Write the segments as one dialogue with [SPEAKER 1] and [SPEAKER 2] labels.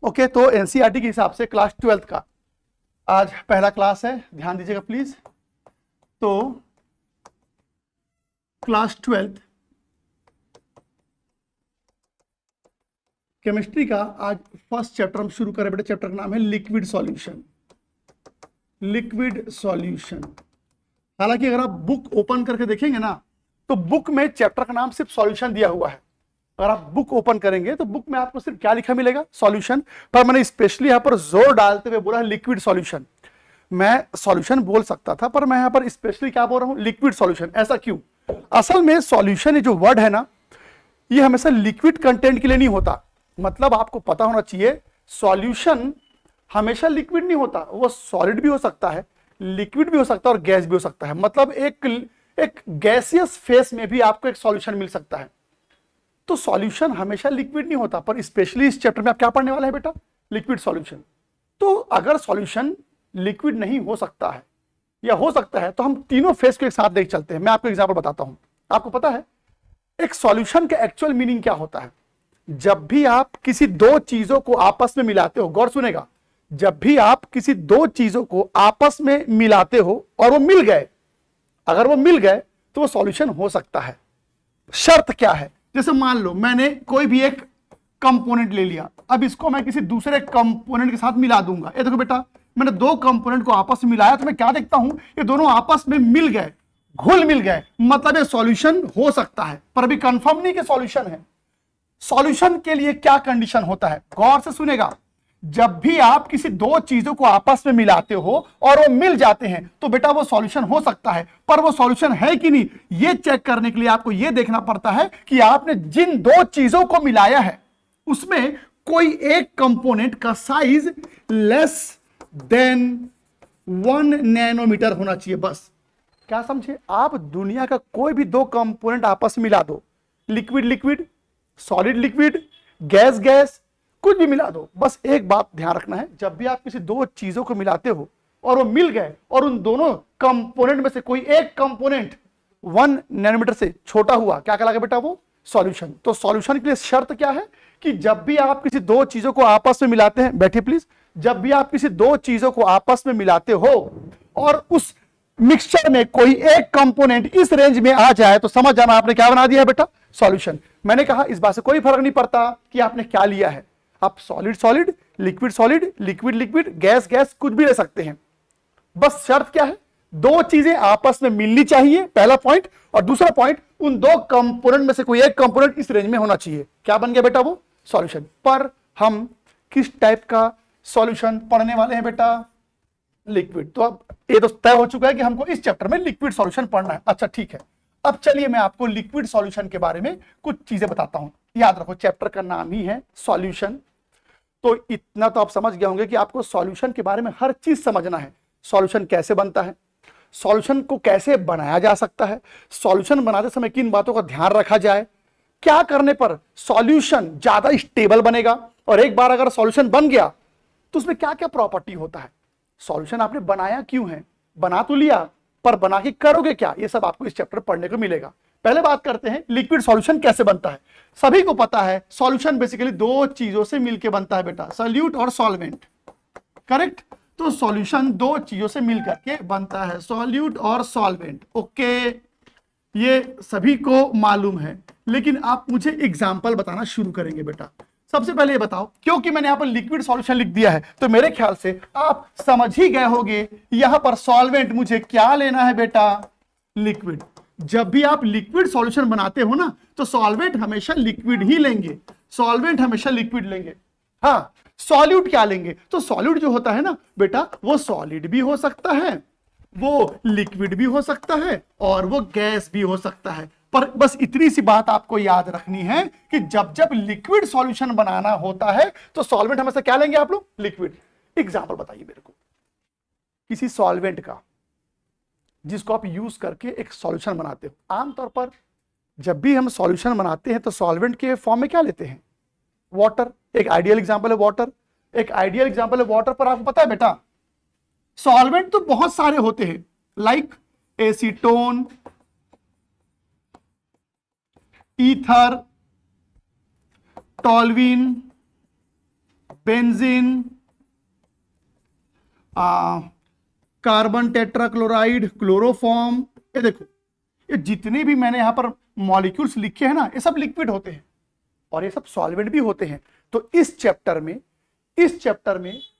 [SPEAKER 1] Okay, तो NCERT के हिसाब से क्लास 12th का आज पहला क्लास है, ध्यान दीजिएगा प्लीज। तो क्लास 12th केमिस्ट्री का आज फर्स्ट चैप्टर हम शुरू करें बेटा। चैप्टर का नाम है लिक्विड सॉल्यूशन। Liquid solution. हालांकि अगर आप बुक ओपन करके देखेंगे ना, तो बुक में चैप्टर का नाम सिर्फ सॉल्यूशन दिया हुआ है। अगर आप बुक ओपन करेंगे तो बुक में आपको सिर्फ क्या लिखा मिलेगा, सॉल्यूशन। पर मैंने स्पेशली यहां पर जोर डालते हुए बोला है लिक्विड सॉल्यूशन। मैं सॉल्यूशन बोल सकता था, पर मैं यहां पर स्पेशली क्या बोल रहा हूं, लिक्विड सॉल्यूशन। ऐसा क्यों? असल में सॉल्यूशन ये जो वर्ड है ना, ये हमेशा लिक्विड कंटेंट के लिए नहीं होता। मतलब आपको पता होना चाहिए, सॉल्यूशन हमेशा लिक्विड नहीं होता, वो सॉलिड भी हो सकता है, लिक्विड भी हो सकता है और गैस भी हो सकता है। मतलब एक गैसियस फेस में भी आपको एक सॉल्यूशन मिल सकता है। तो सॉल्यूशन हमेशा लिक्विड नहीं होता, पर स्पेशली इस चैप्टर में आप क्या पढ़ने वाले हैं बेटा, लिक्विड सॉल्यूशन। तो अगर सॉल्यूशन लिक्विड नहीं हो सकता है या हो सकता है, तो हम तीनों फेस को एक साथ देख चलते हैं। मैं आपको एग्जांपल बताता हूं। आपको पता है एक सॉल्यूशन का एक्चुअल मीनिंग क्या होता है? जब भी आप किसी दो चीजों को आपस में मिलाते हो, गौर सुनेगा, जब भी आप किसी दो चीजों को आपस में मिलाते हो और वो मिल गए, अगर वो मिल गए तो वो सॉल्यूशन हो सकता है। शर्त क्या है? जैसे मान लो मैंने कोई भी एक कंपोनेंट ले लिया, अब इसको मैं किसी दूसरे कंपोनेंट के साथ मिला दूंगा। ये देखो बेटा, मैंने दो कंपोनेंट को आपस में मिलाया, तो मैं क्या देखता हूं, ये दोनों आपस में मिल गए, घुल मिल गए, मतलब ये सॉल्यूशन हो सकता है। पर अभी कंफर्म नहीं कि सॉल्यूशन है। सॉल्यूशन के लिए क्या कंडीशन होता है, गौर से सुनेगा। जब भी आप किसी दो चीजों को आपस में मिलाते हो और वो मिल जाते हैं, तो बेटा वो सॉल्यूशन हो सकता है। पर वो सॉल्यूशन है कि नहीं, ये चेक करने के लिए आपको ये देखना पड़ता है कि आपने जिन दो चीजों को मिलाया है, उसमें कोई एक कंपोनेंट का साइज लेस देन 1 नैनोमीटर होना चाहिए, बस। क्या समझे आप? दुनिया का कोई भी दो कंपोनेंट आपस में मिला दो, liquid liquid, solid liquid, gas gas, कुछ भी मिला दो, बस एक बात ध्यान रखना है, जब भी आप किसी दो चीजों को मिलाते हो और वो मिल गए और उन दोनों कंपोनेंट में से कोई एक कंपोनेंट 1 नैनोमीटर से छोटा हुआ, क्या कहलाएगा बेटा, वो सॉल्यूशन। तो सॉल्यूशन के लिए शर्त क्या है कि जब भी आप किसी दो चीजों को आपस में मिलाते हैं, बैठिए प्लीज, जब भी आप किसी दो चीजों को आपस में मिलाते हो और उस मिक्सचर में कोई एक कंपोनेंट इस रेंज में आ जाए, तो समझ जाना आपने क्या बना दिया है बेटा, सॉल्यूशन। मैंने कहा इस बात से कोई फर्क नहीं पड़ता कि आपने क्या लिया है, आप solid solid, liquid solid, liquid liquid, gas gas, कुछ भी ले सकते हैं। बस शर्त क्या है, दो चीजें आपस में मिलनी चाहिए, पहला पॉइंट। और दूसरा पॉइंट, उन दो कंपोनेंट में से कोई एक कंपोनेंट इस रेंज में होना चाहिए। क्या बन गया बेटा, वो सॉल्यूशन। पर हम किस टाइप का सॉल्यूशन पढ़ने वाले हैं बेटा, लिक्विड। तो अब ये तो तय हो चुका है कि हमको इस चैप्टर में लिक्विड सॉल्यूशन पढ़ना है। अच्छा ठीक है, अब चलिए मैं आपको लिक्विड सॉल्यूशन के बारे में कुछ चीजें बताता हूं। याद रखो चैप्टर का नाम ही है सॉल्यूशन। तो इतना तो आप समझ गए होंगे कि आपको सॉल्यूशन के बारे में हर चीज समझना है। सॉल्यूशन कैसे बनता है, सॉल्यूशन को कैसे बनाया जा सकता है, सॉल्यूशन बनाते समय किन बातों का ध्यान रखा जाए, क्या करने पर सॉल्यूशन ज्यादा स्टेबल बनेगा, और एक बार अगर सॉल्यूशन बन गया तो उसमें क्या क्या प्रॉपर्टी होता है, सॉल्यूशन आपने बनाया क्यों है, बना तो लिया पर बना के करोगे क्या, ये सब आपको इस चैप्टर पढ़ने को मिलेगा। पहले बात करते हैं लिक्विड सॉल्यूशन कैसे बनता है। सभी को पता है सॉल्यूशन बेसिकली दो चीजों से मिलकर बनता है बेटा, सॉल्यूट और सॉल्वेंट, करेक्ट। तो सॉल्यूशन दो चीजों से मिलकर के बनता है, सॉल्यूट और सॉल्वेंट। ओके, ये सभी को मालूम है, लेकिन आप मुझे एग्जांपल बताना शुरू करेंगे बेटा। सबसे पहले ये बताओ, क्योंकि मैंने यहां पर लिक्विड सॉल्यूशन लिख दिया है, तो मेरे ख्याल से आप समझ ही गए होंगे यहां पर सॉल्वेंट मुझे क्या लेना है बेटा, लिक्विड। जब भी आप लिक्विड सॉल्यूशन बनाते हो ना, तो सॉल्वेंट हमेशा लिक्विड ही लेंगे, सॉल्वेंट हमेशा लिक्विड लेंगे। हाँ, सॉल्यूट क्या लेंगे, तो सॉल्यूट जो होता है ना बेटा, वो सॉलिड भी हो सकता है, वो लिक्विड भी हो सकता है, और वो गैस भी हो सकता है। पर बस इतनी सी बात आपको याद रखनी है कि जब जब लिक्विड सॉल्यूशन बनाना होता है तो सॉल्वेंट हमेशा क्या लेंगे आप लोग, लिक्विड। एग्जांपल बताइए मेरे को किसी सॉल्वेंट का जिसको आप यूज करके एक सॉल्यूशन बनाते हो। आमतौर पर जब भी हम सॉल्यूशन बनाते हैं तो सॉल्वेंट के फॉर्म में क्या लेते हैं, वाटर। एक आइडियल एग्जांपल है वाटर, एक आइडियल एग्जांपल है वाटर। पर आपको पता है बेटा सॉल्वेंट तो बहुत सारे होते हैं, like acetone, ether, toluene, benzene, carbon tetrachloride, chloroform. ये देखो, ये जितने भी मैंने यहां पर मॉलिक्यूल्स लिखे हैं ना, ये सब लिक्विड होते हैं और ये सब सॉल्वेंट भी होते हैं। तो इस चैप्टर में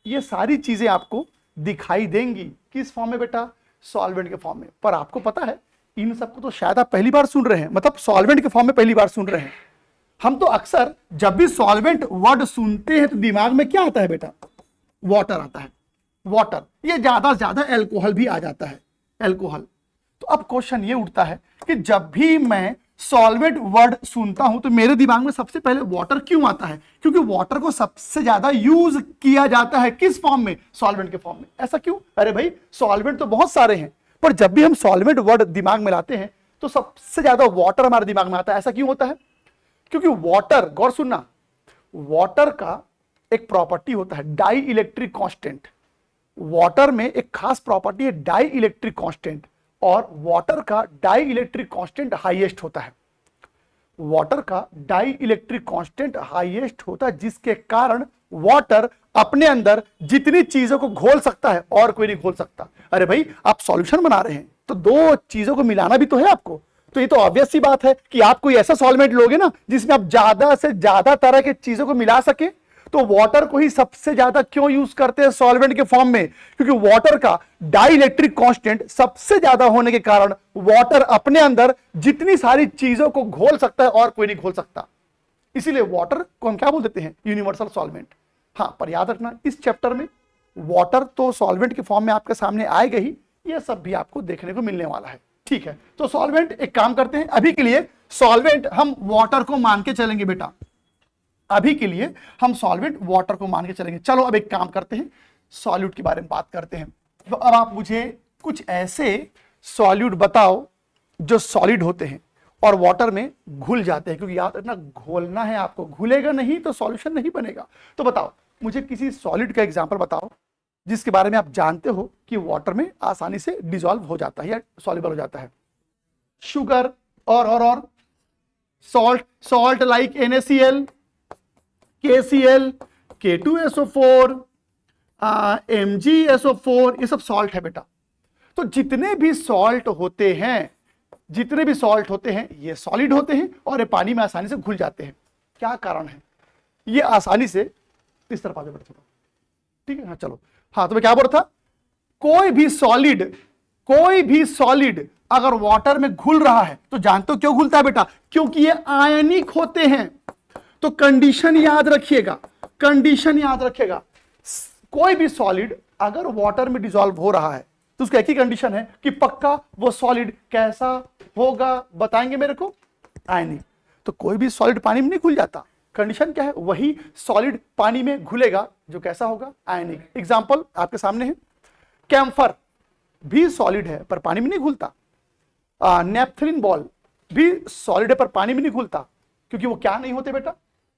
[SPEAKER 1] ये सारी चीजें आपको दिखाई देंगी। किस फॉर्म में बेटा? सॉल्वेंट के फॉर्म में। पर आपको पता है, इन सबको तो शायद आप पहली बार सुन रहे हैं, मतलब सॉल्वेंट के फॉर्म में पहली बार सुन रहे हैं। हम तो अक्सर जब भी सॉल्वेंट वर्ड सुनते हैं तो दिमाग में क्या आता है बेटा? वाटर आता है। वाटर, ये ज्यादा से ज्यादा एल्कोहल भी आ जाता है, एल्कोहल। तो अब क्वेश्चन ये उठता है कि जब भी मैं सॉल्वेंट वर्ड सुनता हूं तो मेरे दिमाग में सबसे पहले वाटर क्यों आता है? क्योंकि वाटर को सबसे ज्यादा यूज किया जाता है किस फॉर्म में? सॉल्वेंट के फॉर्म में। ऐसा क्यों? अरे भाई, सॉल्वेंट तो बहुत सारे हैं, पर जब भी हम सॉल्वेंट वर्ड दिमाग में लाते हैं तो सबसे ज्यादा वाटर हमारे दिमाग में आता है। ऐसा क्यों होता है? क्योंकि वाटर, गौर सुनना, वाटर का एक प्रॉपर्टी होता है डाई इलेक्ट्रिक कांस्टेंट। वाटर में एक खास प्रॉपर्टी है डाई इलेक्ट्रिक कांस्टेंट, और वाटर का डाई इलेक्ट्रिक कांस्टेंट हाईएस्ट होता है। वाटर का डाई इलेक्ट्रिक कांस्टेंट हाईएस्ट होता है, जिसके कारण वाटर अपने अंदर जितनी चीजों को घोल सकता है और कोई नहीं घोल सकता। अरे भाई, आप सॉल्यूशन बना रहे हैं तो दो चीजों को मिलाना भी तो है आपको। तो ये तो ऑब्वियस सी बात है कि आप कोई ऐसा सॉल्वेंट लोगे ना जिसमें आप ज्यादा से ज्यादा तरह के चीजों को मिला सके। तो वाटर को ही सबसे ज्यादा क्यों यूज करते हैं सॉल्वेंट के फॉर्म में? क्योंकि वाटर का डाई इलेक्ट्रिक कांस्टेंट सबसे ज्यादा होने के कारण वाटर अपने अंदर जितनी सारी चीजों को घोल सकता है और कोई नहीं घोल सकता। इसीलिए वाटर को हम क्या बोल देते हैं? Universal solvent. हाँ, पर याद रखना, इस चैप्टर में वाटर तो सॉल्वेंट के फॉर्म में आपके सामने आएगा ही, यह सब भी आपको देखने को मिलने वाला है। ठीक है, तो सॉल्वेंट एक काम करते हैं, अभी के लिए सॉल्वेंट हम वाटर को मान के चलेंगे बेटा। अभी के लिए हम सॉल्वेंट वाटर को मान के चलेंगे। चलो अब एक काम करते हैं, सॉल्यूट के बारे में बात करते हैं। तो अब आप मुझे कुछ ऐसे सॉल्यूट बताओ जो सॉलिड होते हैं और वाटर में घुल जाते हैं, क्योंकि याद रखना, घोलना है आपको, घुलेगा नहीं तो सॉल्यूशन नहीं बनेगा। तो बताओ मुझे किसी सॉलिड का एग्जांपल बताओ जिसके बारे में आप जानते हो कि वाटर में आसानी से डिसॉल्व हो जाता है या सॉल्युबल हो जाता है। शुगर और salt like NaCl, KCl, K2SO4, MgSO4, ये सब सॉल्ट है बेटा। तो जितने भी सॉल्ट होते हैं ये सॉलिड होते हैं और ये पानी में आसानी से घुल जाते हैं। क्या कारण है? ये आसानी से इस तरफ आ जाए बेटा, ठीक है। हाँ चलो, हाँ तो मैं क्या बोल रहा था, कोई भी सॉलिड अगर वाटर में घुल रहा है तो जानते हो क्यों घुलता है बेटा? क्योंकि ये आयनिक होते हैं। तो कंडीशन याद रखिएगा, कोई भी सॉलिड अगर वाटर में डिसॉल्व हो रहा है तो उसका एक ही कंडीशन है कि पक्का वो सॉलिड कैसा होगा, बताएंगे मेरे को? आयनिक। तो कोई भी सॉलिड पानी में नहीं घुल जाता। कंडीशन क्या है? वही सॉलिड पानी में घुलेगा जो कैसा होगा? आयनिक। एग्जांपल आपके सामने है, कैम्फर भी सॉलिड है पर पानी में नहीं घुलता। नेपथलीन बॉल भी सॉलिड है पर पानी में नहीं घुलता, क्योंकि वो क्या नहीं होते बेटा?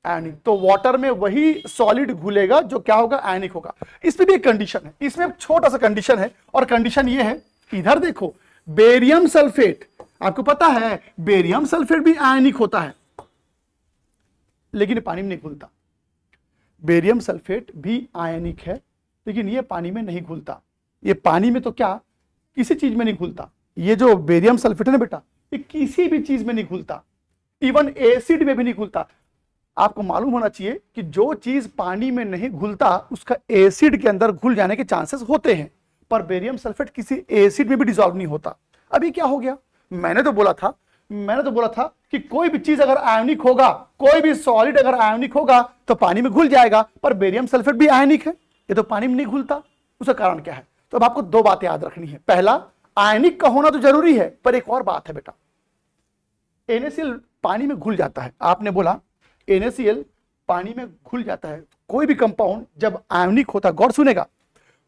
[SPEAKER 1] आयनिक। तो वाटर में वही सॉलिड घुलेगा जो क्या होगा? आयनिक होगा। इसमें भी एक कंडीशन है, इसमें एक छोटा सा कंडीशन है, और कंडीशन ये है, इधर देखो, बेरियम सल्फेट, आपको पता है बेरियम सल्फेट भी आयनिक होता है लेकिन पानी में नहीं घुलता। बेरियम सल्फेट भी आयनिक है लेकिन ये पानी में नहीं घुलता। ये पानी में तो क्या, किसी चीज में नहीं घुलता। ये जो बेरियम सल्फेट है ना बेटा, ये किसी भी चीज में नहीं घुलता, इवन एसिड में भी नहीं घुलता। आपको मालूम होना चाहिए कि जो चीज पानी में नहीं घुलता उसका एसिड के अंदर घुल जाने के चांसेस होते हैं, पर बेरियम सल्फेट किसी एसिड में भी डिसॉल्व नहीं होता। अभी क्या हो गया? मैंने तो बोला था कि कोई भी चीज अगर आयनिक होगा, कोई भी सॉलिड अगर आयनिक होगा तो पानी में घुल जाएगा, पर बेरियम सल्फेट भी आयनिक है, ये तो पानी में नहीं घुलता। उसका कारण क्या है? तो अब आपको दो बातें याद रखनी है। पहला, आयनिक का होना तो जरूरी है, पर एक और बात है बेटा, NaCl पानी में घुल जाता है। आपने बोला NaCl पानी में घुल जाता है। कोई भी कंपाउंड जब आयनिक होता है, गौर सुनेगा,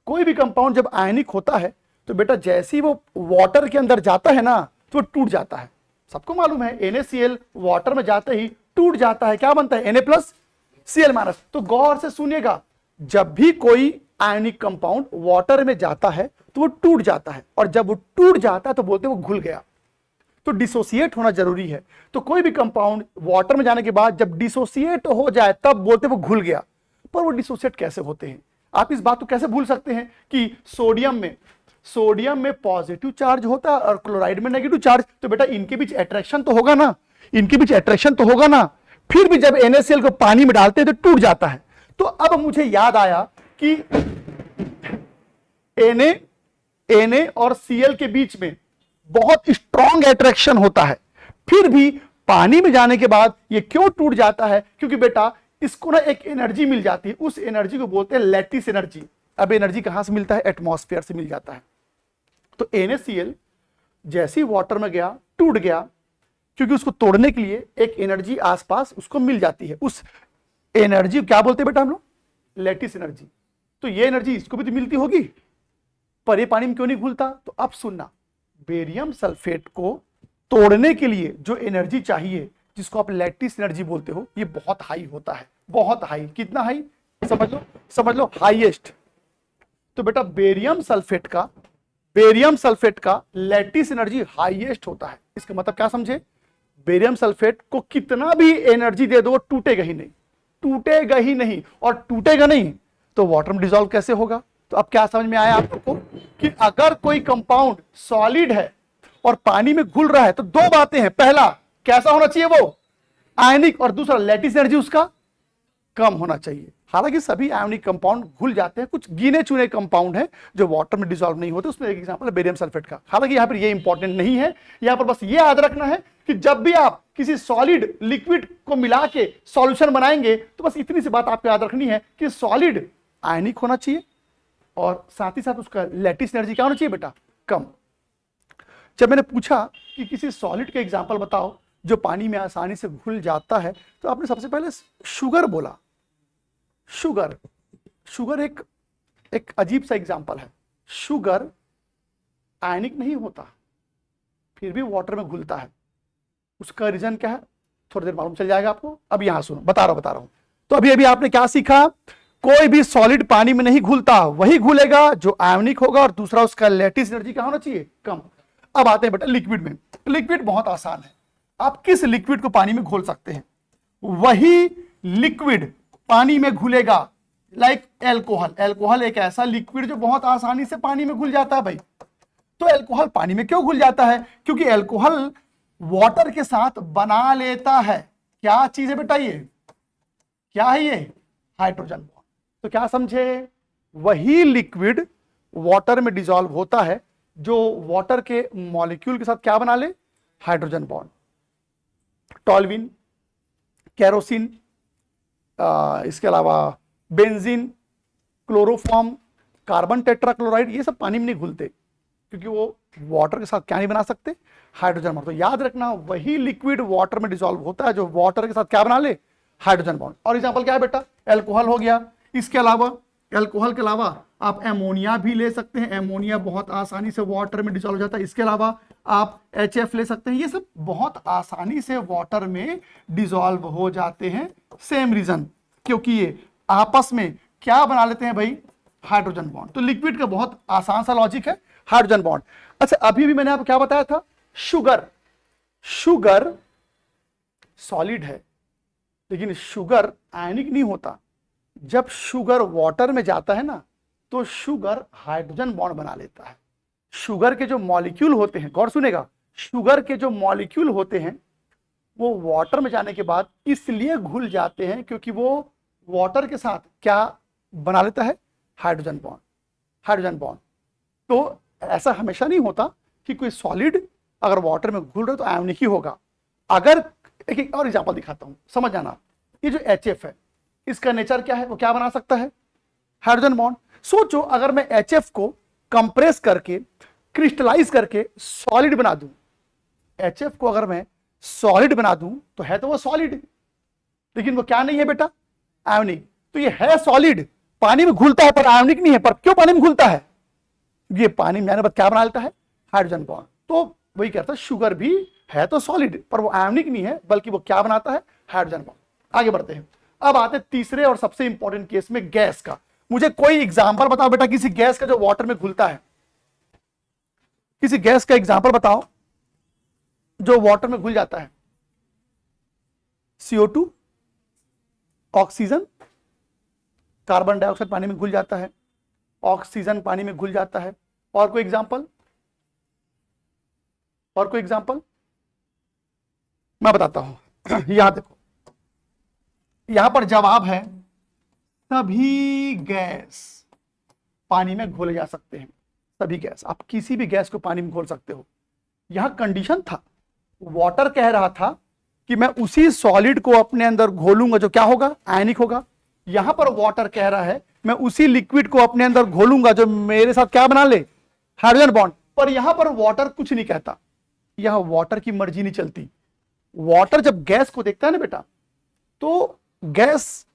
[SPEAKER 1] कोई भी कंपाउंड जब आयनिक होता है तो बेटा जैसे ही वो वाटर के अंदर जाता है ना तो वो टूट जाता है। सबको मालूम है NaCl वाटर में जाते ही टूट जाता है, क्या बनता है? Na+Cl-। तो गौर से सुनिएगा, जब भी कोई आयनिक कंपाउंड वाटर में जाता है तो वो टूट जाता है, और जब वो टूट जाता है तो बोलते हैं वो घुल गया। तो डिसोसिएट होना जरूरी है। तो कोई भी कंपाउंड वाटर में जाने के बाद जब डिसोसिएट हो जाए तब बोलते वो घुल गया। पर वो डिसोसिएट कैसे होते हैं? आप इस बात को कैसे भूल सकते हैं कि सोडियम में पॉजिटिव चार्ज होता है और क्लोराइड में नेगेटिव चार्ज, तो बेटा इनके बीच अट्रैक्शन तो होगा ना, इनके बीच अट्रैक्शन तो होगा ना। फिर भी जब NaCl को पानी में डालते हैं तो टूट जाता है। तो अब मुझे याद आया कि Na और Cl के बीच में बहुत स्ट्रॉन्ग अट्रैक्शन होता है, फिर भी पानी में जाने के बाद ये क्यों टूट जाता है? क्योंकि बेटा इसको ना एक एनर्जी मिल जाती है, उस एनर्जी को बोलते हैं लैटिस एनर्जी। अब एनर्जी कहां से मिलता है? एटमॉस्फेयर से मिल जाता है। तो NaCl जैसे ही वाटर में गया टूट गया, क्योंकि उसको तोड़ने के लिए एक एनर्जी आसपास उसको मिल जाती है। उस एनर्जी क्या बोलते हैं बेटा हम लोग? Lattice energy. तो ये एनर्जी इसको भी तो मिलती होगी, पर ये पानी में क्यों नहीं घुलता? तो अब सुनना, बेरियम सल्फेट को तोड़ने के लिए जो एनर्जी चाहिए, जिसको आप लैटिस एनर्जी बोलते हो, ये बहुत हाई होता है, बहुत हाई। कितना हाई? समझ लो हाईएस्ट। तो बेटा बेरियम सल्फेट का लैटिस एनर्जी हाईएस्ट होता है। इसका मतलब क्या समझे? बेरियम सल्फेट को कितना भी एनर्जी दे दो वो टूटेगा ही नहीं, और टूटेगा नहीं तो वाटर में डिसॉल्व कैसे होगा? तो अब क्या समझ में आया आप लोग को कि अगर कोई कंपाउंड सॉलिड है और पानी में घुल रहा है तो दो बातें हैं। पहला, कैसा होना चाहिए वो? आयनिक, और दूसरा लैटिस एनर्जी उसका कम होना चाहिए। हालांकि सभी आयनिक कंपाउंड घुल जाते हैं, कुछ गिने चुने कंपाउंड हैं जो वाटर में डिसॉल्व नहीं होते, उसमें एक एग्जांपल है बेरियम सल्फेट का। हालांकि यहां पर ये इंपॉर्टेंट नहीं है, यहां पर बस ये याद रखना है कि जब भी आप किसी सॉलिड लिक्विड को मिला के सॉल्यूशन बनाएंगे तो बस इतनी सी बात आपको याद रखनी है कि सॉलिड आयनिक होना चाहिए और साथ ही साथ उसका लैटिस एनर्जी क्या होना चाहिए बेटा? कम। जब मैंने पूछा कि किसी सॉलिड का एग्जाम्पल बताओ जो पानी में आसानी से घुल जाता है, तो आपने सबसे पहले शुगर बोला। शुगर एक अजीब सा एग्जाम्पल है। शुगर आयनिक नहीं होता, फिर भी वाटर में घुलता है। उसका रीजन क्या है? थोड़ी देर मालूम चल जाएगा आपको। अब यहां सुनो, बता रहा हूं। तो अभी आपने क्या सीखा? कोई भी सॉलिड पानी में नहीं घुलता, वही घुलेगा जो आयनिक होगा, और दूसरा उसका लैटिस एनर्जी क्या होना चाहिए? कम। अब आते हैं बेटा लिक्विड में। लिक्विड बहुत आसान है, आप किस लिक्विड को पानी में घोल सकते हैं, वही लिक्विड पानी में घुलेगा। लाइक एल्कोहल एक ऐसा लिक्विड जो बहुत आसानी से पानी में घुल जाता है भाई। तो एल्कोहल पानी में क्यों घुल जाता है? क्योंकि एल्कोहल वाटर के साथ बना लेता है। क्या चीज है बेटा? ये क्या है? ये हाइड्रोजन बॉन्ड। तो क्या समझे? वही लिक्विड वाटर में डिसॉल्व होता है जो वाटर के मॉलिक्यूल के साथ क्या बना ले? Hydrogen bond. टॉल्विन, केरोसिन, इसके अलावा बेंजीन, क्लोरोफॉर्म, कार्बन टेट्राक्लोराइड, ये सब पानी में नहीं घुलते क्योंकि वो वाटर के साथ क्या नहीं बना सकते? Hydrogen bond. तो याद रखना, वही लिक्विड वाटर में डिसॉल्व होता है जो वाटर के साथ क्या बना ले? Hydrogen bond. और एग्जांपल क्या है बेटा? एल्कोहल हो गया। इसके अलावा एल्कोहल के अलावा आप एमोनिया भी ले सकते हैं। एमोनिया बहुत आसानी से वाटर में डिसॉल्व हो जाता है। इसके अलावा आप HF ले सकते हैं। ये सब बहुत आसानी से वाटर में डिसॉल्व हो जाते हैं। सेम रीजन, क्योंकि ये आपस में क्या बना लेते हैं भाई? Hydrogen bond. तो लिक्विड का बहुत आसान सा लॉजिक है, हाइड्रोजन बॉन्ड। अच्छा, अभी भी मैंने आपको क्या बताया था? शुगर सॉलिड है, लेकिन शुगर आयनिक नहीं होता। जब शुगर वाटर में जाता है ना, तो शुगर हाइड्रोजन बॉन्ड बना लेता है। शुगर के जो मॉलिक्यूल होते हैं, गौर सुनेगा, शुगर के जो मॉलिक्यूल होते हैं वो वाटर में जाने के बाद इसलिए घुल जाते हैं क्योंकि वो वाटर के साथ क्या बना लेता है? Hydrogen bond. तो ऐसा हमेशा नहीं होता कि कोई सॉलिड अगर वाटर में घुल रहा है तो आयनिक ही होगा। अगर एक और एग्जांपल दिखाता हूं, समझ जाना। ये जो HF है, इसका नेचर क्या है? वो क्या बना सकता है? Hydrogen bond. सोचो अगर मैं HF को कंप्रेस करके, क्रिस्टलाइज करके सॉलिड बना दूं, HF को अगर मैं सॉलिड बना दूं तो है तो वो सॉलिड, लेकिन वो क्या नहीं है बेटा? आयनिक। तो ये है सॉलिड, पानी में घुलता है पर आयनिक नहीं है। पर क्यों पानी में घुलता है? ये पानी में क्या बना लेता है? Hydrogen bond. तो वही कहता है शुगर भी है तो सॉलिड, पर वो आयनिक नहीं है, बल्कि वो क्या बनाता है? Hydrogen bond. आगे बढ़ते हैं। अब आते हैं तीसरे और सबसे इंपॉर्टेंट केस में, गैस का। मुझे कोई एग्जांपल बताओ बेटा किसी गैस का जो वाटर में घुलता है। किसी गैस का एग्जांपल बताओ जो वाटर में घुल जाता है। CO2, ऑक्सीजन, कार्बन डाइऑक्साइड पानी में घुल जाता है, ऑक्सीजन पानी में घुल जाता है। और कोई एग्जाम्पल? और कोई एग्जाम्पल? मैं बताता हूं। यहां देखो, यहां पर जवाब है सभी गैस पानी में घोले जा सकते हैं। सभी गैस, आप किसी भी गैस को पानी में घोल सकते हो। यहां कंडीशन था, वाटर कह रहा था कि मैं उसी सॉलिड को अपने अंदर घोलूंगा जो क्या होगा, आयनिक होगा। यहां पर वाटर कह रहा है मैं उसी लिक्विड को अपने अंदर घोलूंगा जो मेरे साथ क्या बना ले, हाइड्रोजन बॉन्ड। पर यहां पर वाटर कुछ नहीं कहता, यहां वाटर की मर्जी नहीं चलती। वाटर जब गैस को देखता है ना बेटा, तो गैस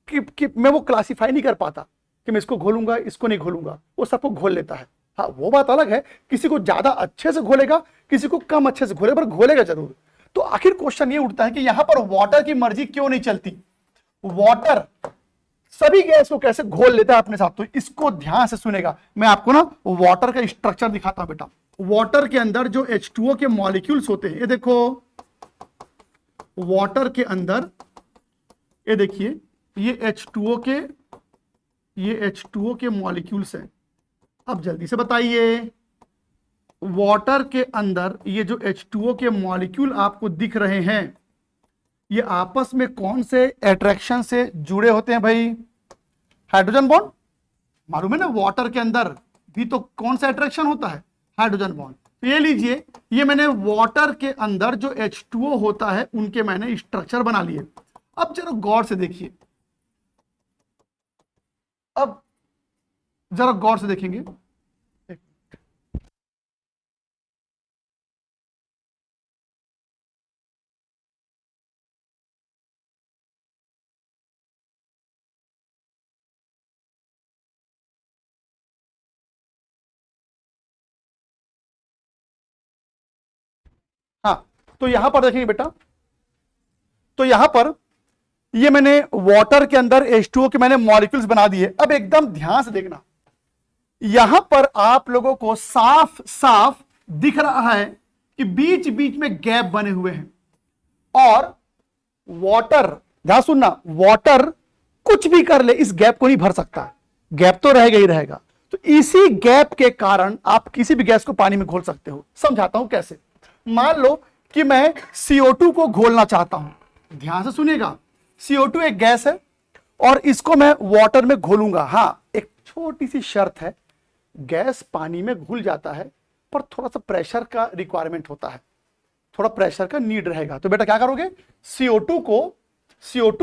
[SPEAKER 1] कि मैं वो क्लासिफाई नहीं कर पाता कि मैं इसको घोलूंगा इसको नहीं घोलूंगा, वो सबको घोल लेता है। हाँ, वो बात अलग है, किसी को ज्यादा अच्छे से घोलेगा, किसी को कम अच्छे से घोलेगा, पर घोलेगा जरूर। तो आखिर क्वेश्चन ये उठता है कि यहां पर वाटर की मर्जी क्यों नहीं चलती? वाटर सभी गैस को कैसे घोल लेता है अपने साथ? तो इसको ध्यान से सुनेगा। मैं आपको ना वाटर का स्ट्रक्चर दिखाता हूं बेटा। वाटर के अंदर जो H2O के मॉलिक्यूल्स होते हैं, ये देखो, वाटर के अंदर ये देखिए, ये H2O के मॉलिक्यूल्स हैं। अब जल्दी से बताइए, वाटर के अंदर ये जो H2O के मॉलिक्यूल आपको दिख रहे हैं, ये आपस में कौन से अट्रैक्शन से जुड़े होते हैं भाई? Hydrogen bond. मालूम है ना, वाटर के अंदर भी तो कौन सा अट्रैक्शन होता है, हाइड्रोजन बॉन्ड। तो ये लीजिए, ये मैंने वाटर के अंदर जो H2O होता है उनके मैंने स्ट्रक्चर बना लिए। अब जरा गौर से देखिए, अब जरा गौर से देखेंगे, हाँ, तो यहां पर देखेंगे बेटा, तो यहां पर ये मैंने वाटर के अंदर H2O के मैंने मॉलिक्यूल्स बना दिए। अब एकदम ध्यान से देखना, यहां पर आप लोगों को साफ साफ दिख रहा है कि बीच बीच में गैप बने हुए हैं। और वाटर, ध्यान सुनना, वाटर कुछ भी कर ले इस गैप को नहीं भर सकता, गैप तो रहेगा ही रहेगा। तो इसी गैप के कारण आप किसी भी गैस को पानी में घोल सकते हो। समझाता हूं कैसे। मान लो कि मैं CO2 को घोलना चाहता हूं, ध्यान से सुनिएगा। CO2 एक गैस है और इसको मैं वाटर में घोलूंगा। हां, एक छोटी सी शर्त है, गैस पानी में घुल जाता है पर थोड़ा सा प्रेशर का रिक्वायरमेंट होता है, थोड़ा प्रेशर का नीड रहेगा। तो बेटा क्या करोगे, CO2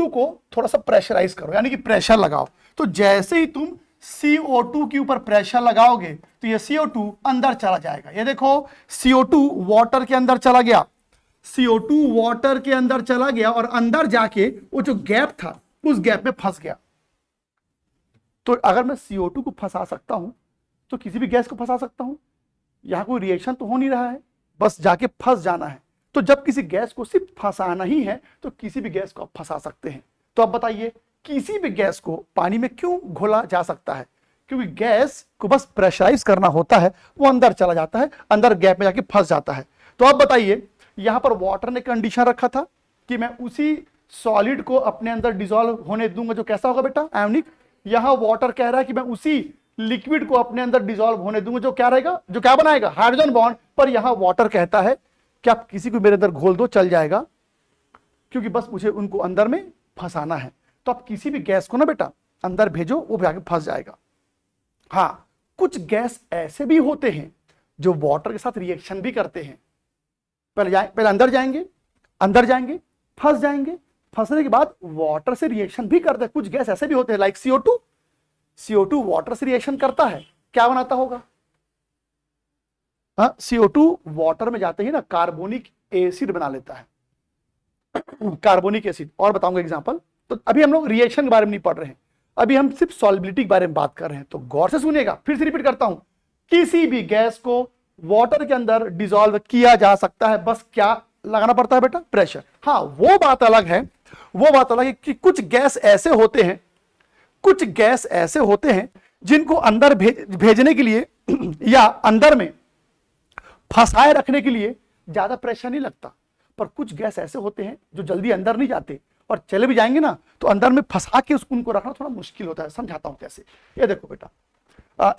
[SPEAKER 1] को थोड़ा सा प्रेशराइज करो, यानी कि प्रेशर लगाओ। तो जैसे ही तुम CO2 के ऊपर प्रेशर लगाओगे तो ये CO2 अंदर चला जाएगा। ये देखो, CO2 वाटर के अंदर चला गया, CO2 वाटर के अंदर चला गया और अंदर जाके वो जो गैप था उस गैप में फंस गया। तो अगर मैं CO2 को फंसा सकता हूं तो किसी भी गैस को फंसा सकता हूं। यहां कोई रिएक्शन तो हो नहीं रहा है, बस जाके फंस जाना है। तो जब किसी गैस को सिर्फ फंसाना ही है तो किसी भी गैस को आप फंसा सकते हैं। तो अब बताइए, किसी भी गैस को पानी में क्यों घोला जा सकता है? क्योंकि गैस को बस प्रेशराइज करना होता है, वो अंदर चला जाता है, अंदर गैप में जाके फंस जाता है। तो अब बताइए, यहां पर वाटर ने कंडीशन रखा था कि मैं उसी सॉलिड को अपने अंदर डिसॉल्व होने दूंगा जो कैसा होगा बेटा, आयोनिक। यहां वाटर कह रहा है कि मैं उसी लिक्विड को अपने अंदर डिसॉल्व होने दूंगा जो क्या रहेगा, जो क्या बनाएगा, हाइड्रोजन बॉन्ड। पर यहां वाटर कहता है कि आप किसी को मेरे अंदर घोल दो, चल जाएगा, क्योंकि बस मुझे उनको अंदर में फंसाना है। तो आप किसी भी गैस को ना बेटा अंदर भेजो, वो जाके फंस जाएगा। हाँ, कुछ गैस ऐसे भी होते हैं जो वाटर के साथ रिएक्शन भी करते हैं। पहले अंदर जाएंगे, फंस जाएंगे, फंसने के बाद वाटर से रिएक्शन भी करते हैं। कुछ गैस ऐसे भी होते हैं, लाइक CO2 वाटर से रिएक्शन करता है, क्या बनाता होगा? हाँ, CO2 वाटर में जाते ही ना कार्बोनिक एसिड बना लेता है, कार्बोनिक एसिड। और बताऊंगा एग्जांपल। तो अभी हम लोग रिएक्शन के बारे में नहीं पढ़ रहे हैं, अभी हम सिर्फ सॉल्युबिलिटी के बारे में बात कर रहे हैं। तो गौर से सुनिएगा, फिर से रिपीट करता हूं, किसी भी गैस को वाटर के अंदर डिसॉल्व किया जा सकता है, बस क्या लगाना पड़ता है बेटा, प्रेशर। हाँ, वो बात अलग है कि कुछ गैस ऐसे होते हैं जिनको अंदर भेजने के लिए या अंदर में फंसाए रखने के लिए ज्यादा प्रेशर नहीं लगता। पर कुछ गैस ऐसे होते हैं जो जल्दी अंदर नहीं जाते और चले भी जाएंगे ना तो अंदर में फंसा के उनको रखना थोड़ा मुश्किल होता है। समझाता हूं कैसे। ये देखो बेटा,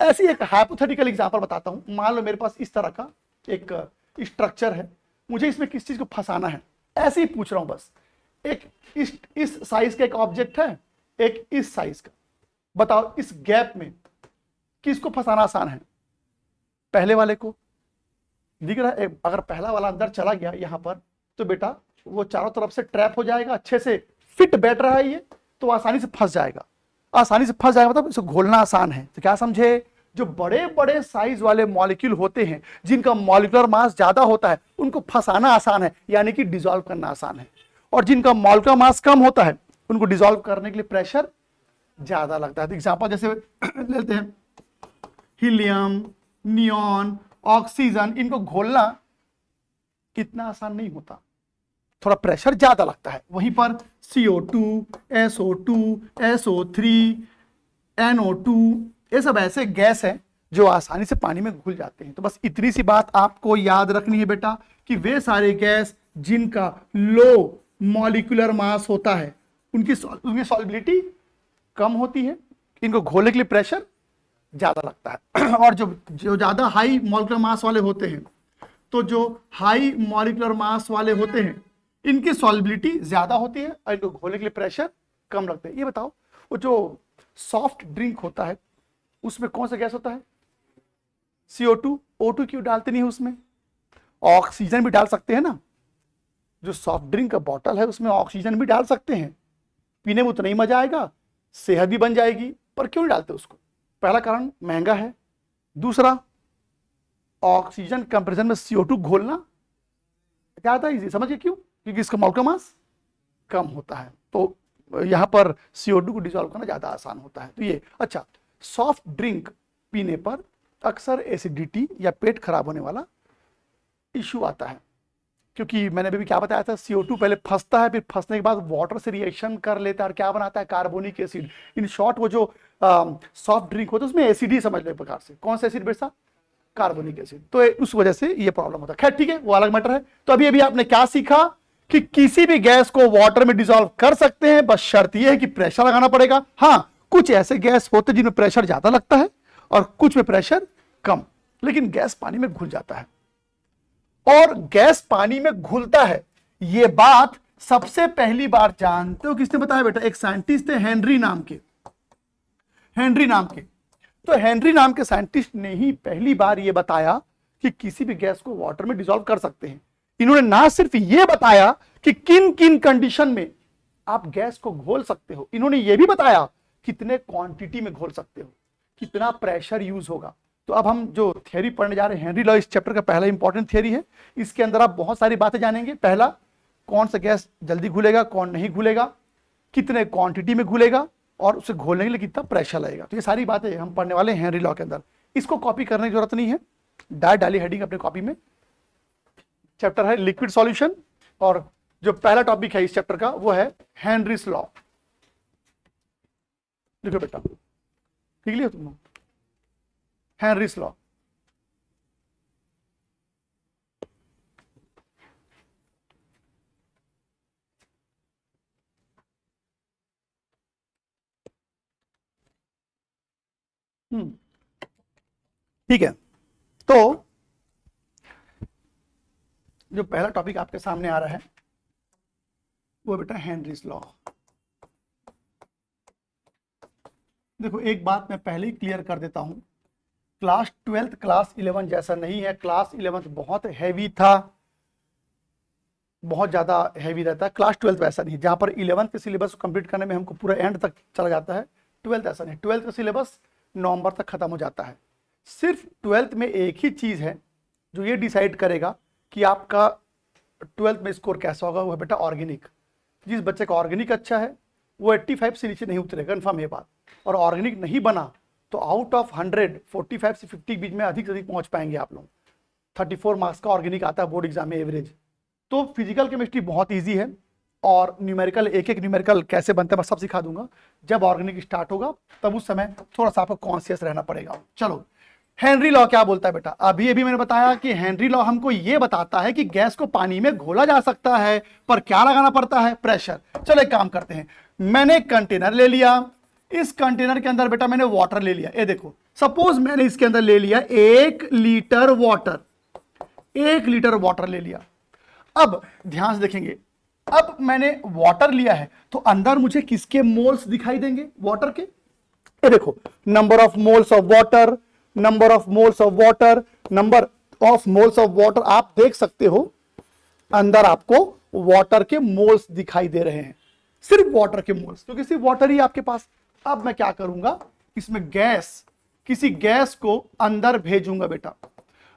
[SPEAKER 1] ऐसी एक हाइपोथेटिकल एग्जांपल बताता हूं। मान लो मेरे पास इस तरह का एक स्ट्रक्चर है, मुझे इसमें किस चीज को फंसाना है, ऐसे ही पूछ रहा हूं बस। एक इस साइज का एक ऑब्जेक्ट है, एक इस साइज का। बताओ इस गैप में किसको फंसाना आसान है? पहले वाले को। दिख रहा है? अगर पहला वाला अंदर चला गया यहां पर तो बेटा वो चारों तरफ से ट्रैप हो जाएगा, अच्छे से फिट बैठ रहा है ये, तो आसानी से फंस जाएगा। आसानी से फंस जाएगा मतलब इसे घोलना आसान है। तो क्या समझे? जो बड़े बड़े साइज वाले मॉलिक्यूल होते हैं, जिनका मॉलिक्यूलर मास ज्यादा होता है, उनको फंसाना आसान है, यानी कि डिसॉल्व करना आसान है। और जिनका मॉलिक्यूलर मास कम होता है, उनको डिसॉल्व करने के लिए प्रेशर ज्यादा लगता है। तो एग्जांपल जैसे लेते हैं हीलियम, नियॉन, ऑक्सीजन, इनको घोलना इतना आसान नहीं होता, थोड़ा प्रेशर ज्यादा लगता है। वहीं पर CO2, SO2, SO3, NO2, ये सब ऐसे गैस हैं जो आसानी से पानी में घुल जाते हैं। तो बस इतनी सी बात आपको याद रखनी है बेटा कि वे सारे गैस जिनका लो मॉलिक्यूलर मास होता है, उनकी सॉल्युबिलिटी कम होती है, इनको घोलने के लिए प्रेशर ज्यादा लगता है। और जो ज्यादा हाई मॉलिक्यूलर मास वाले होते हैं, तो जो हाई मॉलिक्यूलर मास वाले होते हैं, इनकी सॉल्युबिलिटी ज्यादा होती है और इनको घोलने के लिए प्रेशर कम लगता है। ये बताओ, वो जो सॉफ्ट ड्रिंक होता है उसमें कौन सा गैस होता है? CO2। O2 क्यों डालते नहीं है उसमें? ऑक्सीजन भी डाल सकते हैं ना। जो सॉफ्ट ड्रिंक का बॉटल है उसमें ऑक्सीजन भी डाल सकते हैं, पीने में उतना ही मजा आएगा, सेहत भी बन जाएगी, पर क्यों नहीं डालते उसको? पहला कारण महंगा है, दूसरा ऑक्सीजन कंपैरिजन में CO2 घोलना ज्यादा इजी। समझिए क्यों? क्योंकि इसका मॉलिक्यूलर मास कम होता है, तो यहां पर CO2 को डिसॉल्व करना ज्यादा आसान होता है। तो ये अच्छा, सॉफ्ट ड्रिंक पीने पर अक्सर एसिडिटी या पेट खराब होने वाला इश्यू आता है, क्योंकि मैंने अभी क्या बताया था, CO2 पहले फंसता है, फिर फंसने के बाद वाटर से रिएक्शन कर लेता है और क्या बनाता है? Carbonic acid. इन शॉर्ट वो जो सॉफ्ट ड्रिंक होता है उसमें एसिड ही समझ लो एक प्रकार से। कौन सा एसिड बेटा? Carbonic acid. तो उस वजह से ये प्रॉब्लम होता है। खैर ठीक है, वो अलग मैटर है। तो अभी आपने क्या सीखा कि किसी भी गैस को वाटर में डिसॉल्व कर सकते हैं, बस शर्त यह है कि प्रेशर लगाना पड़ेगा। हाँ, कुछ ऐसे गैस होते हैं जिनमें प्रेशर ज्यादा लगता है और कुछ में प्रेशर कम, लेकिन गैस पानी में घुल जाता है। और गैस पानी में घुलता है, यह बात सबसे पहली बार जानते हो किसने बताया बेटा? एक साइंटिस्ट थे हेनरी नाम के। तो हेनरी नाम के साइंटिस्ट ने ही पहली बार यह बताया कि किसी भी गैस को वाटर में डिसॉल्व कर सकते हैं। इन्होंने ना सिर्फ यह बताया कि किन किन कंडीशन में आप गैस को घोल सकते हो, इन्होंने यह भी बताया कितने क्वांटिटी में घोल सकते हो, कितना प्रेशर यूज होगा। तो अब हम जो थ्योरी पढ़ने जा रहे हैं हेनरी लॉ, इस चैप्टर का पहला इंपॉर्टेंट थ्योरी है। इसके अंदर आप बहुत सारी बातें जानेंगे। पहला, कौन सा गैस जल्दी घुलेगा, कौन नहीं घुलेगा, कितने क्वांटिटी में घुलेगा और उसे घोलने के लिए कितना प्रेशर लगेगा। तो ये सारी बातें हम पढ़ने वाले हैं हेनरी लॉ के अंदर। इसको कॉपी करने की जरूरत नहीं है, डायरेक्ट डाली हेडिंग अपने कॉपी में। चैप्टर है लिक्विड सॉल्यूशन और जो पहला टॉपिक है इस चैप्टर का वो है हेनरीज लॉ। लिखो बेटा, लिख लिया तुम लोग? Henry's law. ठीक है, तो जो पहला टॉपिक आपके सामने आ रहा है वो बेटा हेनरीज लॉ। देखो एक बात मैं पहले ही क्लियर कर देता हूं, क्लास 12 क्लास 11 जैसा नहीं है। क्लास 11 बहुत हैवी था, बहुत ज्यादा हैवी रहता है। क्लास 12 वैसा नहीं है जहां पर 11th के सिलेबस को कंप्लीट करने में हमको पूरा एंड तक चला जाता है। 12th ऐसा नहीं, 12th का सिलेबस नवंबर तक खत्म हो जाता है। सिर्फ 12th में एक ही चीज है जो ये डिसाइड करेगा कि आपका 12th में स्कोर कैसा होगा, वो है बेटा ऑर्गेनिक। जिस बच्चे का ऑर्गेनिक अच्छा है वो 85 से नीचे नहीं उतरेगा, कन्फर्म ये बात। और ऑर्गेनिक नहीं बना तो आउट ऑफ 100 45 से 50 के बीच में अधिक से अधिक पहुंच पाएंगे आप लोग। 34 मार्क्स का ऑर्गेनिक आता है बोर्ड एग्जाम में एवरेज। तो फिजिकल केमिस्ट्री बहुत ईजी है और न्यूमेरिकल, एक एक न्यूमेरिकल कैसे बनता है मैं सब सिखा दूंगा। जब ऑर्गेनिक स्टार्ट होगा तब उस समय थोड़ा सा आपको कॉन्शियस रहना पड़ेगा। चलो हेनरी लॉ क्या बोलता है बेटा? अभी अभी मैंने बताया कि हेनरी लॉ हमको यह बताता है कि गैस को पानी में घोला जा सकता है, पर क्या लगाना पड़ता है? प्रेशर। चलो एक काम करते हैं, मैंने कंटेनर ले लिया, इस कंटेनर के अंदर बेटा मैंने वाटर ले लिया। ये देखो, सपोज मैंने इसके अंदर ले लिया 1 लीटर वाटर, 1 लीटर वाटर ले लिया। अब ध्यान से देखेंगे, अब मैंने वाटर लिया है तो अंदर मुझे किसके मोल्स दिखाई देंगे? वाटर के। ये देखो, number of moles of water, number of moles of water, number of moles of water. आप देख सकते हो अंदर आपको वाटर के मोल्स दिखाई दे रहे हैं, सिर्फ वाटर के मोल्स, क्योंकि सिर्फ वाटर ही आपके पास। अब मैं क्या करूंगा, इसमें गैस, किसी गैस को अंदर भेजूंगा बेटा।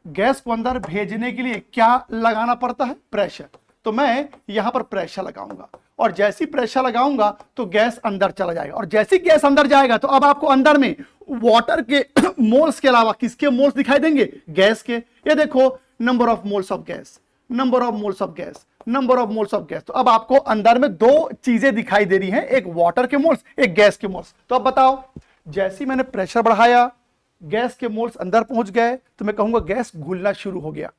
[SPEAKER 1] गैस को अंदर भेजने के लिए क्या लगाना पड़ता है? प्रेशर। तो मैं यहां पर प्रेशर लगाऊंगा, और जैसी प्रेशर लगाऊंगा तो गैस अंदर चला जाएगा, और जैसी गैस अंदर जाएगा तो अब आपको अंदर में वाटर के मोल्स के अलावा किसके मोल्स दिखाई देंगे? गैस के। ये देखो, number of moles of gas, number of moles of gas, number of moles of gas. तो अब आपको अंदर में 2 चीजें दिखाई दे रही हैं, एक वाटर के मोल्स, एक गैस के मोल्स। तो अब बताओ, जैसे मैंने प्रेशर बढ़ाया, गैस के मोल्स अंदर पहुंच गए, तो मैं कहूंगा गैस घुलना शुरू हो गया,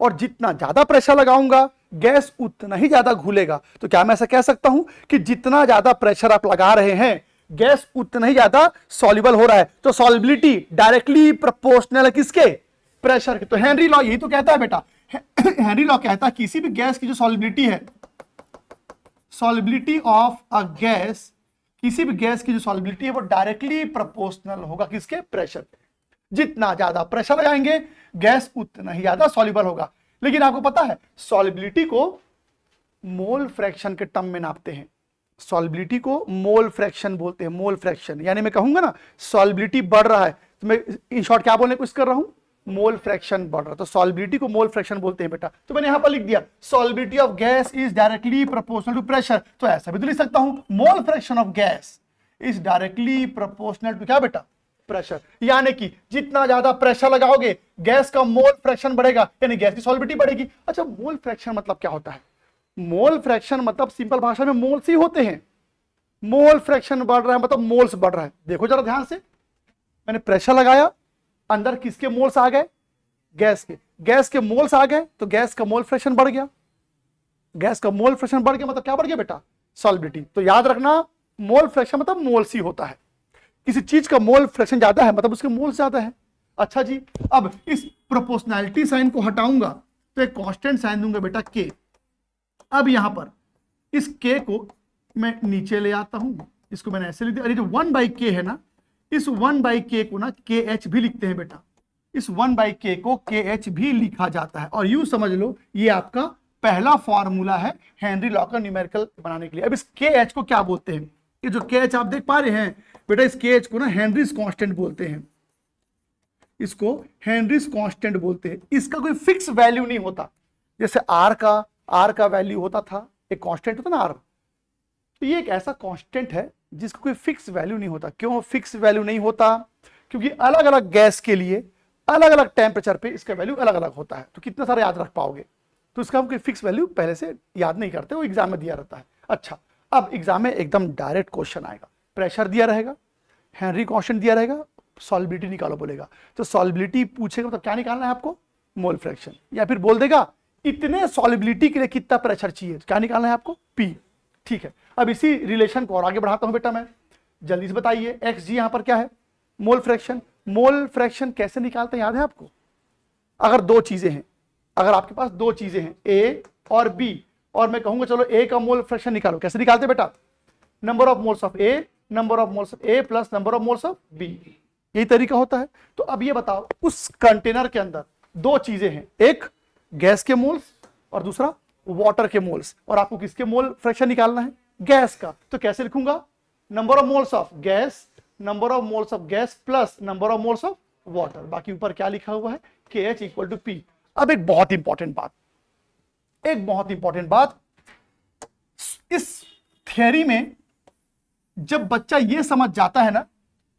[SPEAKER 1] और जितना ज्यादा प्रेशर लगाऊंगा गैस उतना ही ज्यादा घुलेगा। तो क्या मैं ऐसा कह सकता हूं कि जितना ज्यादा प्रेशर आप लगा रहे हैं गैस उतना ही ज्यादा सॉल्युबल हो रहा है? तो सॉल्युबिलिटी डायरेक्टली प्रोपोर्शनल है किसके? प्रेशर के। तो हेनरी लॉ यही तो कहता है बेटा, हेनरी लॉ कहता है किसी भी गैस की जो सॉल्युबिलिटी है, सॉल्युबिलिटी ऑफ अ गैस, किसी भी गैस की जो सॉल्युबिलिटी है वो डायरेक्टली प्रोपोर्शनल होगा किसके? प्रेशर। जितना ज्यादा प्रेशर लगाएंगे गैस उतना ही ज्यादा सॉल्युबल होगा। लेकिन आपको पता है सॉल्युबिलिटी को मोल फ्रैक्शन के टर्म में नापते हैं, सॉल्युबिलिटी को मोल फ्रैक्शन बोलते हैं, मोल फ्रैक्शन। यानी मैं कहूंगा ना सॉल्युबिलिटी बढ़ रहा है तो मैं इन शॉर्ट क्या बोलने की कोशिश कर रहा हूं? मोल फ्रैक्शन बढ़ रहा है, तो सॉल्युबिलिटी को मोल फ्रैक्शन बोलते हैं बेटा। तो मैंने यहां पर लिख दिया solubility of gas is directly proportional to pressure. तो ऐसा भी तो लिख सकता हूं, mole fraction of gas is directly proportional to क्या बेटा? प्रेशर। यानी कि जितना ज्यादा प्रेशर लगाओगे गैस का मोल फ्रैक्शन बढ़ेगा, यानी गैस की सॉल्युबिलिटी बढ़ेगी। अच्छा, मोल फ्रैक्शन मतलब क्या होता है? मोल फ्रैक्शन मतलब सिंपल भाषा में मोल्स ही होते हैं। मोल फ्रैक्शन बढ़ रहा है मतलब मोल्स बढ़ रहा है। देखो जरा ध्यान से, मैंने प्रेशर लगाया, अंदर किसके मोल्स आ गए? गैस के। गैस के मोल्स आ गए तो गैस का मोल फ्रैक्शन बढ़ गया। गैस का मोल फ्रैक्शन बढ़ गया मतलब क्या बढ़ गया बेटा? सॉल्युबिलिटी। तो याद रखना, मोल फ्रैक्शन मतलब मोल्स ही होता है। किसी चीज का मोल फ्रैक्शन ज्यादा है मतलब उसके मोल्स ज्यादा है। अच्छा जी, अब इस प्रोपोर्शनैलिटी साइन को हटाऊंगा तो एक कांस्टेंट साइन दूंगा बेटा के। अब यहां पर इस के को मैं नीचे ले आता हूं, इसको मैंने ऐसे लिख दिया। अरे जो 1/k है ना, इस 1/k को ना KH भी लिखते हैं बेटा, इस 1/k को KH भी लिखा जाता है। और यूं समझ लो ये आपका पहला फॉर्मूला है हेनरी लॉ का न्यूमेरिकल बनाने के लिए। अब इस KH को क्या बोलते हैं? ये जो KH आप देख पा रहे हैं बेटा, इस KH को ना हेनरीज कांस्टेंट बोलते हैं, इसको हेनरीज कांस्टेंट बोलते हैं। इसका कोई फिक्स वैल्यू नहीं होता, जैसे R का वैल्यू होता था, एक कांस्टेंट होता ना R। तो ये एक ऐसा कांस्टेंट है जिसका कोई फिक्स वैल्यू नहीं होता। क्यों फिक्स वैल्यू नहीं होता? क्योंकि अलग अलग गैस के लिए अलग अलग टेम्परेचर पे इसका वैल्यू अलग अलग होता है। तो कितना सारा याद रख पाओगे? तो इसका हम कोई फिक्स वैल्यू पहले से याद नहीं करते, वो एग्जाम में दिया रहता है। अच्छा, अब एग्जाम में एकदम डायरेक्ट क्वेश्चन आएगा, प्रेशर दिया रहेगा, हेनरी कांस्टेंट दिया रहेगा, सॉल्युबिलिटी निकालो बोलेगा। तो सॉल्युबिलिटी पूछेगा तो क्या निकालना है आपको? Mole fraction. या फिर बोल देगा इतने सॉल्युबिलिटी के लिए कितना प्रेशर चाहिए, तो क्या निकालना है आपको? P। ठीक है, अब इसी रिलेशन को और आगे बढ़ाता हूं बेटा मैं, जल्दी से बताइए। xg यहां पर क्या है? Mole fraction. मोल फ्रैक्शन कैसे निकालते हैं याद है आपको? अगर 2 चीजें हैं, अगर आपके पास 2 चीजें हैं A और B, और मैं कहूंगा चलो A का मोल फ्रैक्शन निकालो, कैसे निकालते बेटा? Number of moles of A, number of moles of A plus number of moles of B, यही तरीका होता है। तो अब ये बताओ, उस कंटेनर के अंदर 2 चीजें हैं, एक गैस के मोल्स और दूसरा वाटर के मोल्स, और आपको किसके मोल फ्रैक्शन निकालना है? गैस का। तो कैसे लिखूंगा? Number of moles of gas, number of moles of gas plus number of moles of water, बाकी ऊपर क्या लिखा हुआ है? KH equal to P। अब एक बहुत इंपॉर्टेंट बात, इस थियरी में जब बच्चा ये समझ जाता है ना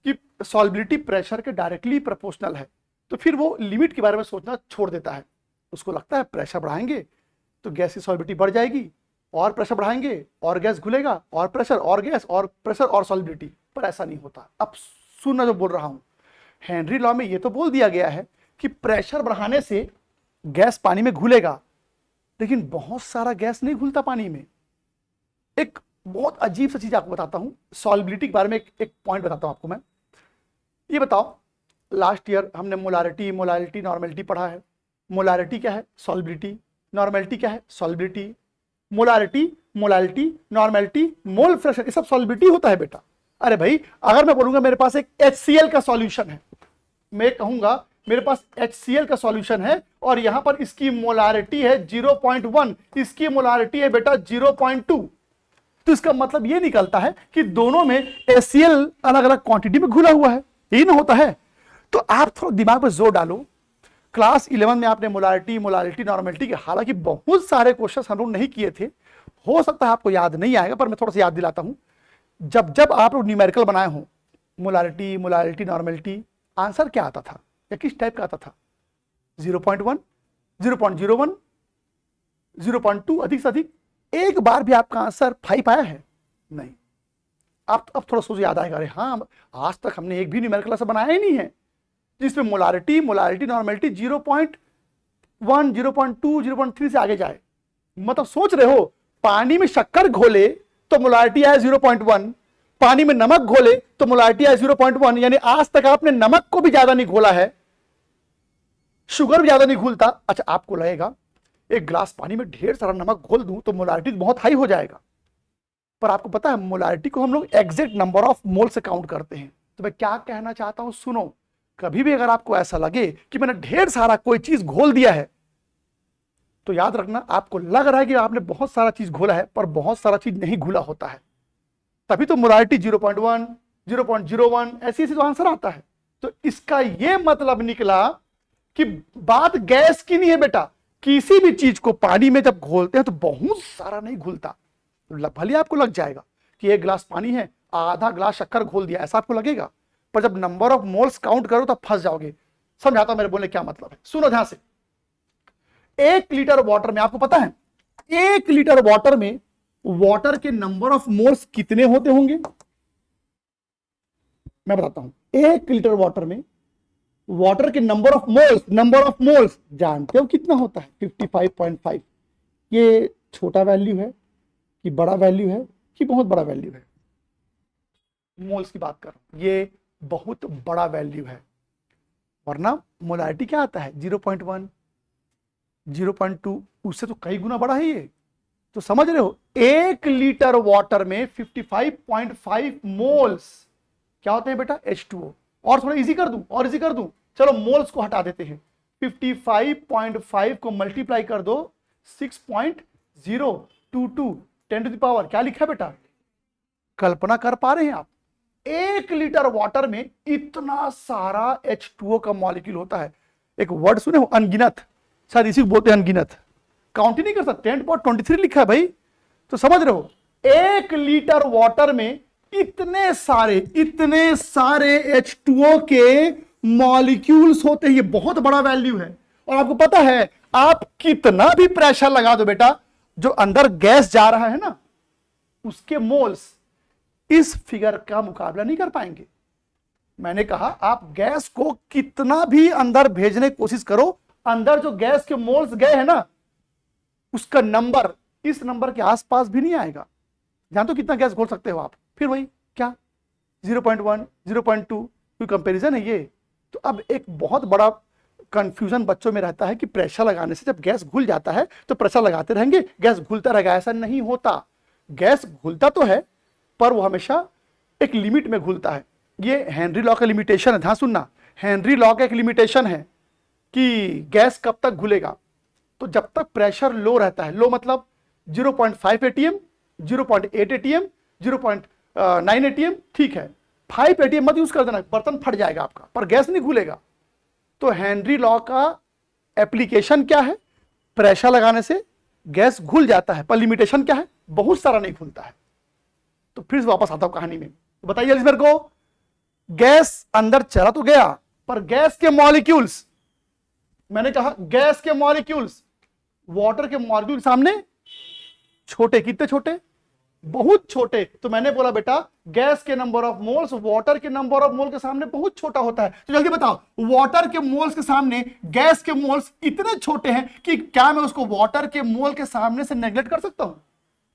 [SPEAKER 1] कि सॉल्युबिलिटी प्रेशर के डायरेक्टली प्रोपोर्शनल है, तो फिर वो लिमिट के बारे में सोचना छोड़ देता है। उसको लगता है प्रेशर बढ़ाएंगे तो गैस की सॉल्युबिलिटी बढ़ जाएगी, और प्रेशर बढ़ाएंगे और गैस घुलेगा, और प्रेशर और गैस और प्रेशर और सॉल्युबिलिटी। पर ऐसा नहीं होता। अब सुनना जो बोल रहा हूं, हेनरी लॉ में ये तो बोल दिया गया है कि प्रेशर बढ़ाने से गैस पानी में घुलेगा, लेकिन बहुत सारा गैस नहीं घुलता पानी में। एक बहुत अजीब सी चीज आपको बताता हूं, सॉल्युबिलिटी के बारे में एक पॉइंट बताता हूं आपको मैं। ये बताओ, लास्ट ईयर हमने मोलारिटी, मोलालिटी, नॉर्मेलिटी पढ़ा है। मोलारिटी क्या है? सॉल्युबिलिटी। नॉर्मेलिटी क्या है? Solubility. Molarity, molality, normality, mole fraction, ये सब सॉल्युबिलिटी होता है बेटा। अरे भाई, अगर मैं बोलूंगा मेरे पास एक HCl का सॉल्यूशन है, मैं कहूंगा मेरे पास HCl का सॉल्यूशन है और यहां पर इसकी मोलारिटी है 0.1, इसकी मोलारिटी है बेटा 0.2, तो इसका मतलब यह निकलता है कि दोनों में HCl अलग अलग क्वांटिटी में घुला हुआ है। यही ना होता है। तो आप थोड़ा दिमाग पर जोर डालो। क्लास 11 में आपने मोलारिटी, मोलालिटी, नॉर्मेलिटी के हालांकि बहुत सारे क्वेश्चन हम लोग नहीं किए थे, हो सकता है आपको याद नहीं आएगा, पर मैं थोड़ा सा याद दिलाता हूं। जब जब आप लोग न्यूमेरिकल बनाए हो, मोलारिटी, मोलालिटी, नॉर्मेलिटी, आंसर क्या आता था या किस टाइप का आता था? 0.1, 0.01, 0.2, अधिक से अधिक। एक बार भी आपका आंसर 5 आया है? नहीं। आप अब थोड़ा सोच याद आएगा, अरे हाँ, आज तक हमने एक भी न्यूमेरिकल ऐसा बनाया ही नहीं है जिसमें मोलारिटी, मोलालिटी, नॉर्मेलिटी 0.1, 0.2, 0.3 से आगे जाए। मतलब सोच रहे हो, पानी में शक्कर घोले तो मोलारिटी आए 0.1, पानी में नमक घोले तो मोलारिटी आए 0.1, यानी आज तक आपने नमक को भी ज्यादा नहीं घोला है, शुगर भी ज्यादा नहीं घुलता। अच्छा, आपको लगेगा एक ग्लास पानी में ढेर सारा नमक घोल दूं तो मोलारिटी बहुत हाई हो जाएगा, पर आपको पता है मोलारिटी को हम लोग एग्जैक्ट नंबर ऑफ मोल से काउंट करते हैं। तो मैं क्या कहना चाहता हूं, सुनो, कभी भी अगर आपको ऐसा लगे कि मैंने ढेर सारा कोई चीज घोल दिया है, तो याद रखना आपको लग रहा है कि आपने बहुत सारा चीज घोला है, पर बहुत सारा चीज नहीं घुला होता है। तभी तो मोलारिटी 0.1, 0.01 ऐसी ऐसी तो आंसर आता है। तो इसका यह मतलब निकला कि बात गैस की नहीं है बेटा। किसी भी चीज को पानी में जब घोलते हैं तो बहुत सारा नहीं घुलता। भले आपको लग जाएगा कि एक गिलास पानी है, आधा गिलास शक्कर घोल दिया, ऐसा आपको लगेगा, पर जब नंबर ऑफ मोल्स काउंट करो तब फंस जाओगे। समझाता हूं मेरे बोलने क्या मतलब है, सुनो ध्यान से। 1 लीटर वाटर में, आपको पता है 1 लीटर वाटर में वाटर के नंबर ऑफ मोल्स कितने होते होंगे? मैं बताता हूं। 1 लीटर वाटर में वाटर के नंबर ऑफ मोल्स जानते हो कितना होता है? 55.5। ये छोटा वैल्यू है कि बड़ा वैल्यू है कि बहुत बड़ा वैल्यू है? मोल्स की बात कर रहा हूं, ये बहुत बड़ा वैल्यू है। वरना मोलारिटी क्या आता है? 0.1, 0.2, उससे तो कई गुना बड़ा है ये। तो समझ रहे हो, 1 लीटर वाटर में 55.5 मोल्स क्या होते हैं बेटा? H2O। और थोड़ा इजी कर दूं, चलो मोल्स को हटा देते हैं। 55.5 को मल्टीप्लाई कर दो 6.022 10 टू द पावर, क्या लिखा है बेटा? कल्पना कर पा रहे हैं आप? 1 लीटर वाटर में इतना सारा H2O का मॉलिक्यूल होता है। एक वर्ड सुने हो, अनगिनत, शायद इसी को बोलते हैं अनगिनत, काउंट ही नहीं कर सकते। 10.23 लिखा है भाई। तो समझ रहे हो, 1 लीटर वाटर में इतने सारे H2O के मॉलिक्यूल्स होते हैं। ये बहुत बड़ा वैल्यू है। और आपको पता है, आप कितना भी प्रेशर लगा दो बेटा, जो अंदर गैस जा रहा है ना, उसके मोल्स इस फिगर का मुकाबला नहीं कर पाएंगे। मैंने कहा, आप गैस को कितना भी अंदर भेजने की कोशिश करो, अंदर जो गैस के मोल्स गए हैं ना, उसका नंबर इस नंबर के आसपास भी नहीं आएगा। जानते हो कितना गैस घोल सकते हो आप? फिर वही क्या 0.1, 0.2, कोई कंपैरिजन है ये? तो अब एक बहुत बड़ा कंफ्यूजन बच्चों में रहता है कि प्रेशर लगाने से जब गैस घुल जाता है तो प्रेशर लगाते रहेंगे, गैस घुलता रहेगा। ऐसा नहीं होता। गैस घुलता तो है, पर वो हमेशा एक लिमिट में घुलता है। ये हेनरी लॉ का लिमिटेशन है, ध्यान सुनना। हेनरी लॉ का एक लिमिटेशन है कि गैस कब तक घुलेगा। तो जब तक प्रेशर लो रहता है, लो मतलब 0.5 atm, 0.8 atm, 0.9 atm, ठीक है, 5 atm मत यूज कर देना, बर्तन फट जाएगा आपका, पर गैस नहीं घुलेगा। तो हेनरी लॉ का एप्लीकेशन क्या है? प्रेशर लगाने से गैस घुल जाता है, पर लिमिटेशन क्या है? बहुत सारा नहीं घुलता है। तो फिर वापस आता हूं कहानी में। तो बताइए मेरे को, गैस अंदर चला तो गया, पर गैस के मॉलिक्यूल्स, मैंने कहा गैस के मॉलिक्यूल्स वाटर के मॉलिक्यूल के सामने छोटे, कितने छोटे? बहुत छोटे। तो मैंने बोला बेटा गैस के नंबर ऑफ मोल्स वाटर के नंबर ऑफ मोल के सामने बहुत छोटा होता है। तो जल्दी बताओ, वाटर के मोल्स के सामने गैस के मोल्स इतने छोटे हैं कि क्या मैं उसको वाटर के मोल के सामने से नेग्लेक्ट कर सकता हूं?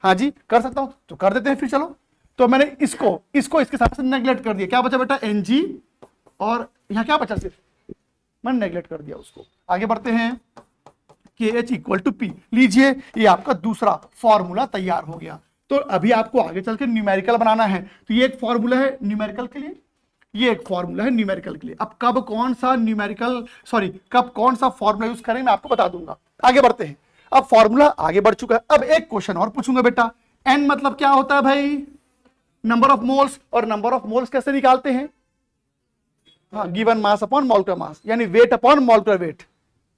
[SPEAKER 1] हाँ जी कर सकता हूं, तो कर देते हैं फिर चलो। तो मैंने इसको इसको इसके सामने से नेग्लेक्ट कर दिया, क्या बचा बेटा Ng, और यहां क्या बचा, सिर्फ मैंने नेग्लेक्ट कर दिया उसको। आगे बढ़ते हैं, KH इक्वल टू P। लीजिए ये आपका दूसरा फॉर्मूला तैयार हो गया। तो अभी आपको आगे चल के न्यूमेरिकल बनाना है। तो ये एक फॉर्मूला है न्यूमेरिकल के लिए, ये एक फॉर्मूला है न्यूमेरिकल के लिए। अब कब कौन सा न्यूमेरिकल कब कौन सा फॉर्मूला यूज करेंगे मैं आपको बता दूंगा। आगे बढ़ते हैं, अब फॉर्मूला आगे बढ़ चुका है। अब एक क्वेश्चन और पूछूंगा बेटा, N मतलब क्या होता है भाई, नंबर ऑफ मोल्स। और नंबर ऑफ मोल्स कैसे निकालते हैं, हाँ given mass upon molecular mass, यानी weight upon molecular weight.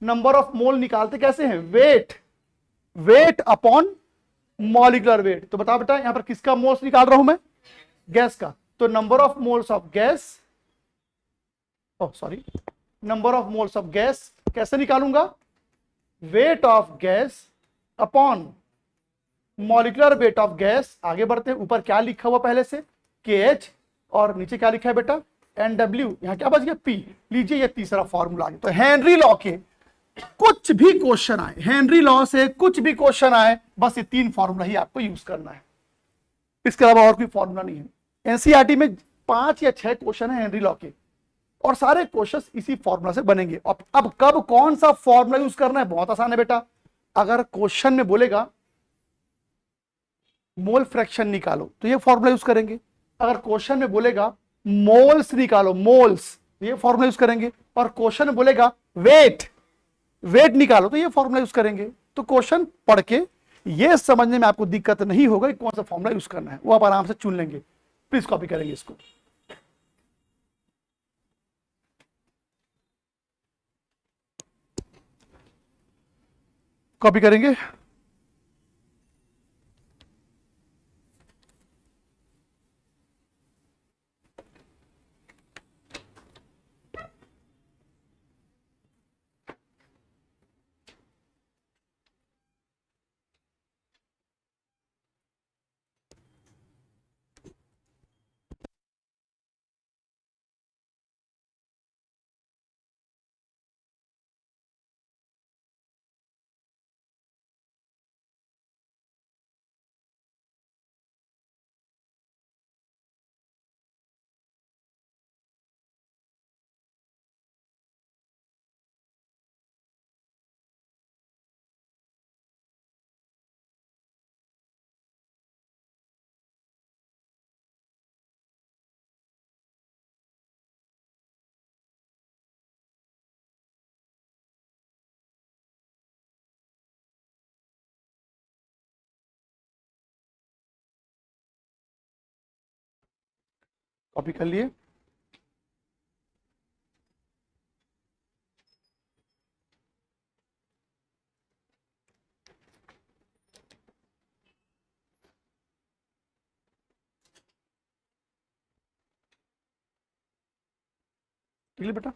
[SPEAKER 1] Number of mole निकालते कैसे हैं, वेट अपॉन मॉलिक्यूलर वेट। तो बताओ बेटा यहां पर किसका मोल्स निकाल रहा हूं मैं, गैस का। तो number of moles of gas, number of moles of gas कैसे निकालूंगा, weight of gas upon molecular weight of gas. आगे बढ़ते हैं, ऊपर क्या लिखा हुआ पहले से KH, और नीचे क्या लिखा है बेटा NW, यहां क्या बच गया P। लीजिए ये तीसरा फॉर्मूला आ गया। तो हेनरी लॉ के कुछ भी क्वेश्चन आए, हेनरी लॉ से कुछ भी क्वेश्चन आए, बस ये 3 फॉर्मूला ही आपको यूज करना है, इसके अलावा और कोई फॉर्मूला नहीं है। एनसीईआरटी में 5 या 6 क्वेश्चन है हेनरी लॉ के, और सारे क्वेश्चन इसी फॉर्मूला से बनेंगे। अब कब कौन सा फॉर्मूला यूज करना है, बहुत आसान है बेटा। अगर क्वेश्चन में बोलेगा मोल फ्रैक्शन निकालो तो ये फॉर्मूला यूज करेंगे। अगर क्वेश्चन में बोलेगा मोल्स निकालो, मोल्स, ये फॉर्मूला यूज करेंगे। और क्वेश्चन में बोलेगा वेट निकालो तो ये फॉर्मूला यूज करेंगे। तो क्वेश्चन पढ़ के ये समझने में आपको दिक्कत नहीं होगा कि कौन सा फॉर्मूला यूज करना है, वो आप आराम से चुन लेंगे। प्लीज कॉपी करेंगे इसको, कॉपी करेंगे। कॉपी कर लिए। ठीक है बेटा,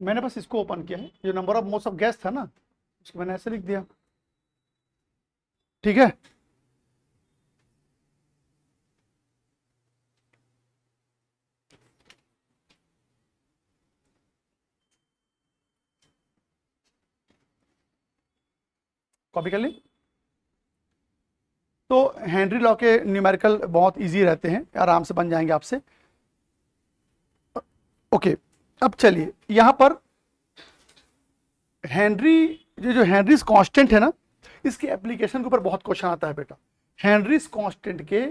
[SPEAKER 1] मैंने बस इसको ओपन किया है, जो number of moles of gas था ना उसको मैंने ऐसे लिख दिया, ठीक है। कॉपी कर ली। तो हेनरी लॉ के न्यूमेरिकल बहुत इजी रहते हैं, आराम से बन जाएंगे आपसे। ओके, अब चलिए यहां पर हेनरी, जो हेनरीज कांस्टेंट है ना, इसके एप्लीकेशन के ऊपर बहुत क्वेश्चन आता है बेटा। हेनरीज कांस्टेंट के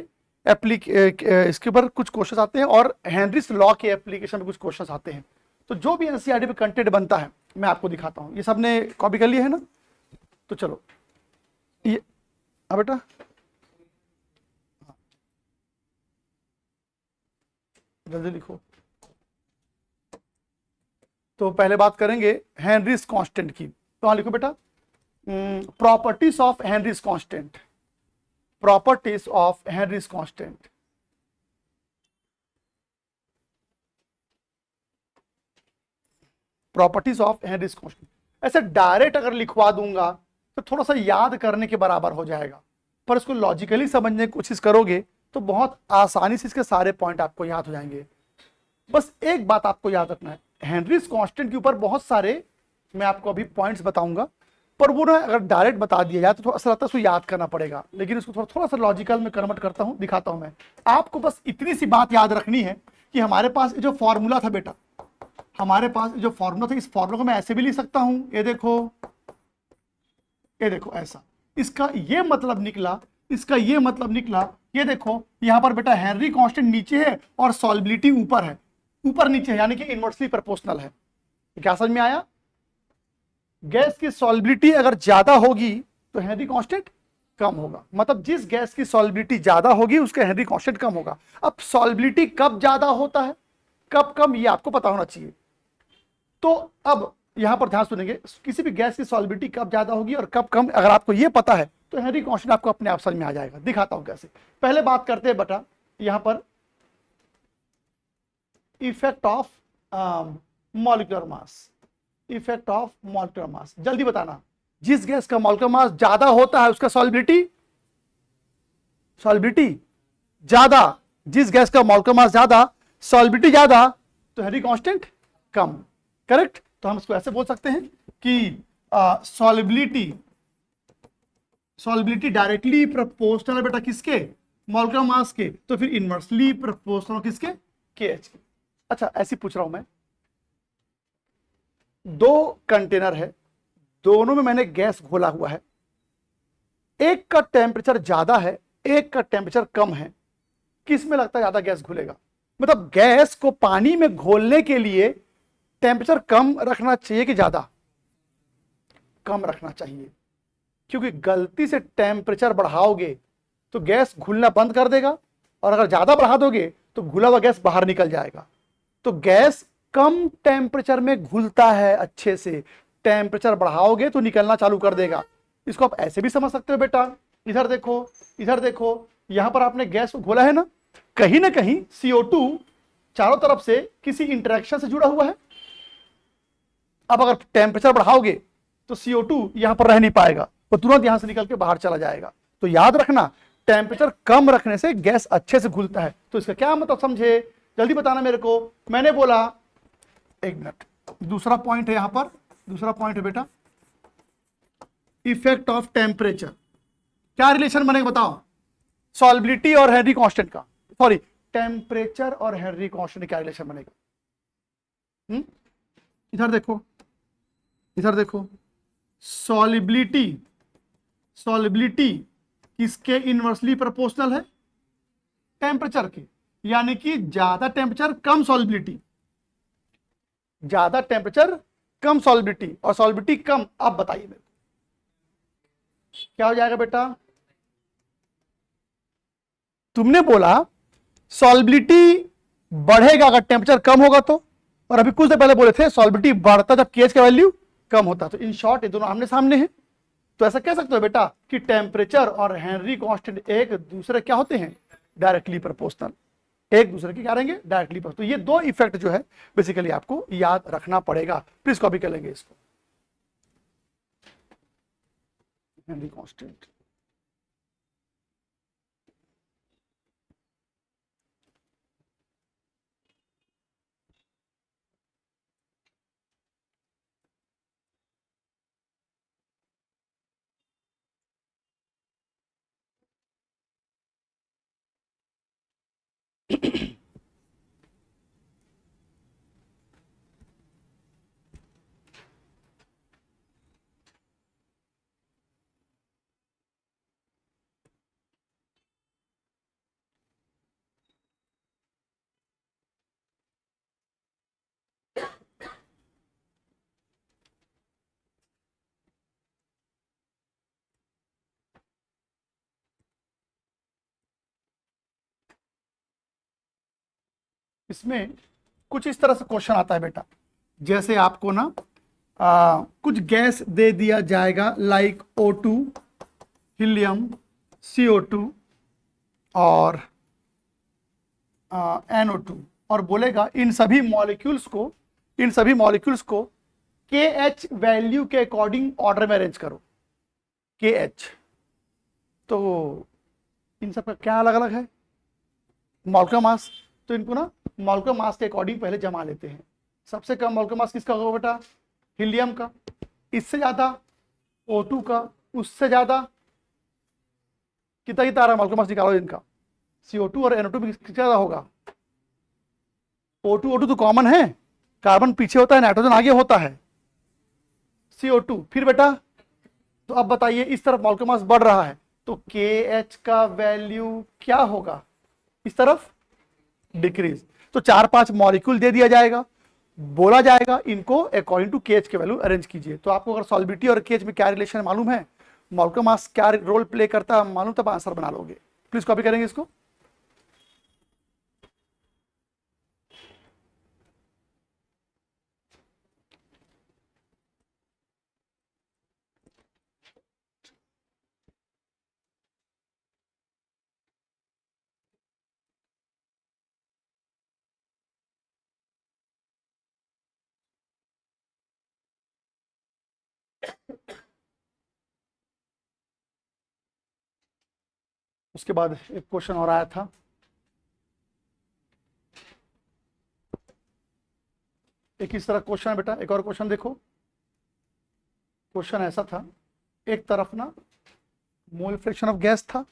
[SPEAKER 1] इसके ऊपर कुछ क्वेश्चन आते हैं, और हेनरीज लॉ के एप्लीकेशन में कुछ क्वेश्चन आते हैं। तो जो भी एनसीईआरटी पे कंटेंट बनता है मैं आपको दिखाता हूं। ये सबने कॉपी कर लिया है ना, तो चलो ये, हाँ बेटा, जल्दी लिखो। तो पहले बात करेंगे हेनरीज कांस्टेंट की। तो हाँ लिखो बेटा, properties of Henry's constant. Properties of Henry's constant. Properties of Henry's constant. ऐसे डायरेक्ट अगर लिखवा दूंगा तो थोड़ा सा याद करने के बराबर हो जाएगा, पर इसको लॉजिकली समझने की कोशिश करोगे तो बहुत आसानी से इसके सारे पॉइंट आपको याद हो जाएंगे। बस एक बात आपको याद रखना है, हेनरीज कांस्टेंट के ऊपर बहुत सारे मैं आपको अभी पॉइंट्स बताऊंगा, पर वो ना अगर डायरेक्ट बता दिया जाए तो थोड़ा सा लगता है उसको याद करना पड़ेगा, लेकिन इसको थोड़ा थोड़ा सा लॉजिकल में कन्वर्ट करता हूं, दिखाता हूं मैं आपको। बस इतनी सी बात याद रखनी है कि हमारे पास जो फॉर्मूला था बेटा, हमारे पास जो फॉर्मूला था, इस फॉर्मूला को मैं ऐसे भी लिख सकता हूं, ये देखो, ये देखो ऐसा। इसका ये मतलब निकला, इसका ये मतलब निकला, ये देखो यहां पर बेटा हेनरी कांस्टेंट नीचे है और सॉल्बिलिटी ऊपर है, ऊपर नीचे है, यानी कि इनवर्सली प्रोपोर्शनल है। क्या समझ में आया? गैस की सॉल्बिलिटी अगर ज्यादा होगी तो हेनरी कांस्टेंट कम होगा, मतलब जिस गैस की सॉल्बिलिटी ज्यादा होगी उसका हेनरी कांस्टेंट कम होगा। अब सॉल्बिलिटी कब ज्यादा होता है, कब कम, ये आपको पता होना चाहिए। तो अब यहां पर ध्यान सुनेंगे, किसी भी गैस की सॉल्बिलिटी कब ज्यादा होगी और कब कम, अगर आपको ये पता है तो हेनरी कांस्टेंट आपको अपने आप समझ में आ जाएगा। दिखाता हूं कैसे। पहले बात करते हैं बेटा यहां पर effect of molecular mass. Effect of molecular mass, जल्दी बताना। जिस गैस का मॉलिक्यूलर मास ज्यादा होता है उसका सॉल्बिलिटी, सॉल्बिलिटी ज्यादा, जिस गैस का मॉलिक्यूलर मास ज्यादा, सॉल्बिलिटी ज्यादा, तो हेनरी कांस्टेंट कम। करेक्ट? तो हम इसको ऐसे बोल सकते हैं कि सॉल्बिलिटी, सॉल्बिलिटी डायरेक्टली प्रोपोर्शनल है बेटा किसके, मॉलिक्यूलर मास के, तो फिर इनवर्सली प्रोपोर्शनल किसके, केएच के। अच्छा ऐसे पूछ रहा हूं मैं, दो कंटेनर है, दोनों में मैंने गैस घोला हुआ है, एक का टेम्परेचर ज्यादा है, एक का टेम्परेचर कम है, किस में लगता है ज्यादा गैस घुलेगा? मतलब गैस को पानी में घोलने के लिए टेम्परेचर कम रखना चाहिए कि ज्यादा? कम रखना चाहिए, क्योंकि गलती से टेम्परेचर बढ़ाओगे तो गैस घुलना बंद कर देगा, और अगर ज्यादा बढ़ा दोगे तो घुला हुआ गैस बाहर निकल जाएगा। तो गैस कम टेम्परेचर में घुलता है अच्छे से, टेम्परेचर बढ़ाओगे तो निकलना चालू कर देगा। इसको आप ऐसे भी समझ सकते हो बेटा, इधर देखो, इधर देखो, यहां पर आपने गैस को घोला है ना कहीं CO2 चारों तरफ से किसी इंटरेक्शन से जुड़ा हुआ है। अब अगर टेम्परेचर बढ़ाओगे तो CO2 यहां पर रह नहीं पाएगा, वो तुरंत यहां से निकल के बाहर चला जाएगा। तो याद रखना, टेम्परेचर कम रखने से गैस अच्छे से घुलता है। तो इसका क्या मतलब समझे, जल्दी बताना मेरे को। मैंने बोला, एक मिनट, दूसरा पॉइंट है यहां पर, दूसरा पॉइंट है बेटा इफेक्ट ऑफ टेम्परेचर। क्या रिलेशन बनेगा बताओ, सॉल्बिलिटी और हेनरी कांस्टेंट का, सॉरी टेम्परेचर और हेनरी कांस्टेंट क्या रिलेशन बनेगा? इधर देखो, इधर देखो, सॉलिबिलिटी, सॉलिबिलिटी किसके इनवर्सली प्रोपोर्शनल है? टेम्परेचर के, यानी कि ज्यादा टेम्परेचर कम सॉलिबिलिटी, ज्यादा टेम्परेचर कम सॉलिबिलिटी, और सॉलिबिलिटी कम। आप बताइए मेरे को क्या हो जाएगा बेटा? तुमने बोला सॉल्बिलिटी बढ़ेगा अगर टेम्परेचर कम होगा तो, और अभी कुछ देर पहले बोले थे सॉल्बिलिटी बढ़ता जब केएच का वैल्यू कम होता। तो इन शॉर्ट ये दोनों आमने सामने हैं। तो ऐसा कह सकते हो बेटा कि टेम्परेचर और हेनरी कांस्टेंट एक दूसरे क्या होते हैं, डायरेक्टली प्रोपोर्शनल, एक दूसरे के क्या रहेंगे, डायरेक्टली प्रोपोर्शनल। तो ये दो इफेक्ट जो है बेसिकली आपको याद रखना पड़ेगा। प्लीज कॉपी कर लेंगे इसको, हेनरी कांस्टेंट। इसमें कुछ इस तरह से क्वेश्चन आता है बेटा, जैसे आपको ना कुछ गैस दे दिया जाएगा लाइक O2, हीलियम, CO2 और NO2, और बोलेगा इन सभी मॉलिक्यूल्स को KH वैल्यू के अकॉर्डिंग ऑर्डर में अरेंज करो। KH तो इन सब का क्या अलग अलग है, मॉलिक्यूलर मास, तो इनको ना मॉलिक्यूलर मास के अकॉर्डिंग पहले जमा लेते हैं। सबसे कम मॉलिक्यूलर मास किसका होगा बेटा, हीलियम का, इससे ज्यादा O2 का, उससे ज्यादा कितना मॉलिक्यूलर मास निकालो इनका, CO2 और NO2 में कितना ज्यादा होगा, O2 तो कॉमन है, कार्बन पीछे होता है, नाइट्रोजन आगे होता है, CO2 फिर बेटा। तो अब बताइए इस तरफ मॉलिक्यूलर मास बढ़ रहा है तो KH का वैल्यू क्या होगा, इस तरफ डिक्रीज। तो 4-5 मॉलिक्यूल दे दिया जाएगा, बोला जाएगा इनको अकॉर्डिंग टू KH के वैल्यू अरेंज कीजिए। तो आपको अगर सॉल्बिलिटी और KH में क्या रिलेशन मालूम है, मॉलिक्यूलर मास क्या रोल प्ले करता है मालूम, तब आंसर बना लोगे। प्लीज कॉपी करेंगे इसको। उसके बाद एक क्वेश्चन और आया था, एक इस तरह क्वेश्चन है बेटा, एक और क्वेश्चन देखो। क्वेश्चन ऐसा था, एक तरफ ना मोल फ्रैक्शन ऑफ गैस था,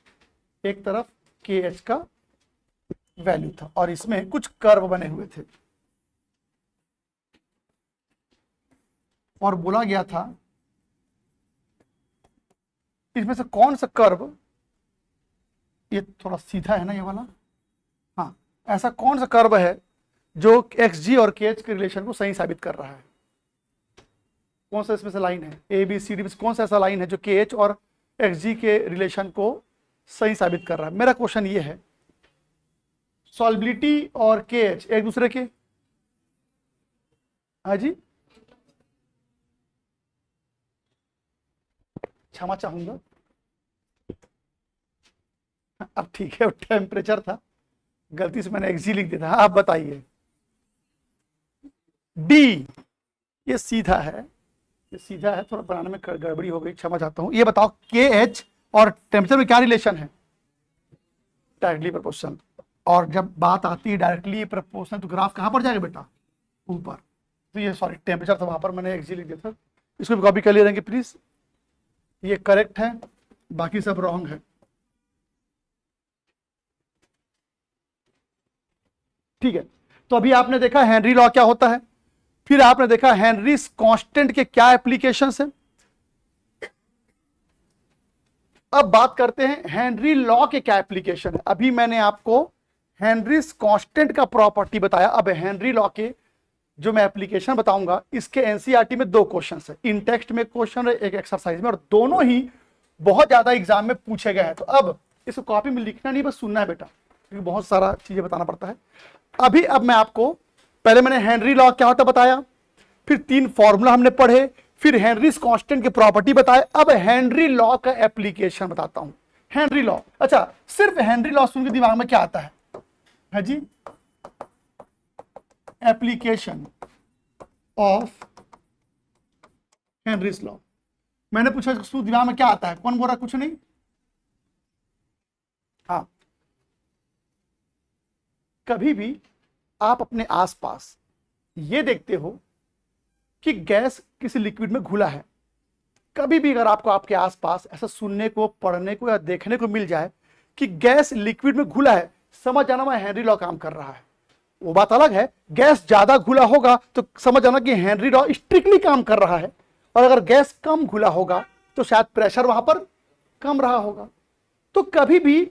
[SPEAKER 1] एक तरफ KH का वैल्यू था, और इसमें कुछ कर्व बने हुए थे, और बोला गया था इसमें से कौन सा कर्व, ये थोड़ा सीधा है ना ये वाला, हाँ, ऐसा कौन सा कर्व है जो XG और KH के रिलेशन को सही साबित कर रहा है, कौन सा इसमें से लाइन है, ABCD में से कौन सा ऐसा लाइन है जो KH और XG के रिलेशन को सही साबित कर रहा है। मेरा क्वेश्चन ये है, सॉल्बिलिटी और KH एक दूसरे के, हाँ जी, क्षमा चाहूंगा, अब ठीक है, टेम्परेचर था, गलती से मैंने XG लिख दिया था। आप बताइए, डी, ये सीधा है, ये सीधा है, थोड़ा बनाने में गड़बड़ी हो गई, क्षमा चाहता हूं। ये बताओ KH और टेम्परेचर में क्या रिलेशन है, डायरेक्टली प्रोपोर्शनल, और जब बात आती है डायरेक्टली प्रोपोर्शनल तो ग्राफ कहां पर जाएगा बेटा, ऊपर। तो ये सॉरी टेम्परेचर था, वहां पर मैंने XG लिख दिया था, इसको भी कॉपी कर ले रहेंगे प्लीज, ये करेक्ट है, बाकी सब रॉन्ग है, ठीक है। तो अभी आपने देखा हेनरी लॉ क्या होता है, फिर आपने देखा हेनरीज कांस्टेंट के क्या एप्लीकेशंस हैं। अब बात करते हैं हेनरी लॉ के क्या एप्लीकेशन है। अभी मैंने आपको हेनरीज कांस्टेंट का प्रॉपर्टी बताया, अब हेनरी लॉ के जो मैं एप्लीकेशन बताऊंगा, इसके एनसीईआरटी में 2 क्वेश्चन है, इन टेक्स्ट में क्वेश्चन है, एक एक्सरसाइज में, और दोनों ही बहुत ज्यादा एग्जाम में पूछे गए हैं। तो अब इसको कॉपी में लिखना नहीं, बस सुनना है बेटा, क्योंकि बहुत सारा चीजें बताना पड़ता है। अब मैं आपको, पहले मैंने हेनरी लॉ क्या होता बताया, फिर 3 फॉर्मूला हमने पढ़े, फिर हेनरीज कांस्टेंट की प्रॉपर्टी बताए, अब हेनरी लॉ का एप्लीकेशन बताता हूं। हेनरी लॉ, अच्छा, सिर्फ हेनरी लॉ सुन के दिमाग में क्या आता है जी, एप्लीकेशन ऑफ हेनरीज लॉ। मैंने पूछा दिमाग में क्या आता है, कौन बोल रहा, कुछ नहीं, हाँ, कभी भी आप अपने आसपास ये देखते हो कि गैस किसी लिक्विड में घुला है, कभी भी अगर आपको आपके आसपास ऐसा सुनने को, पढ़ने को या देखने को मिल जाए कि गैस लिक्विड में घुला है, समझ जाना वह हेनरी लॉ काम कर रहा है। वो बात अलग है, गैस ज्यादा घुला होगा तो समझ जाना कि हेनरी लॉ स्ट्रिक्टली काम कर रहा है, और अगर गैस कम घुला होगा तो शायद प्रेशर वहां पर कम रहा होगा। तो कभी भी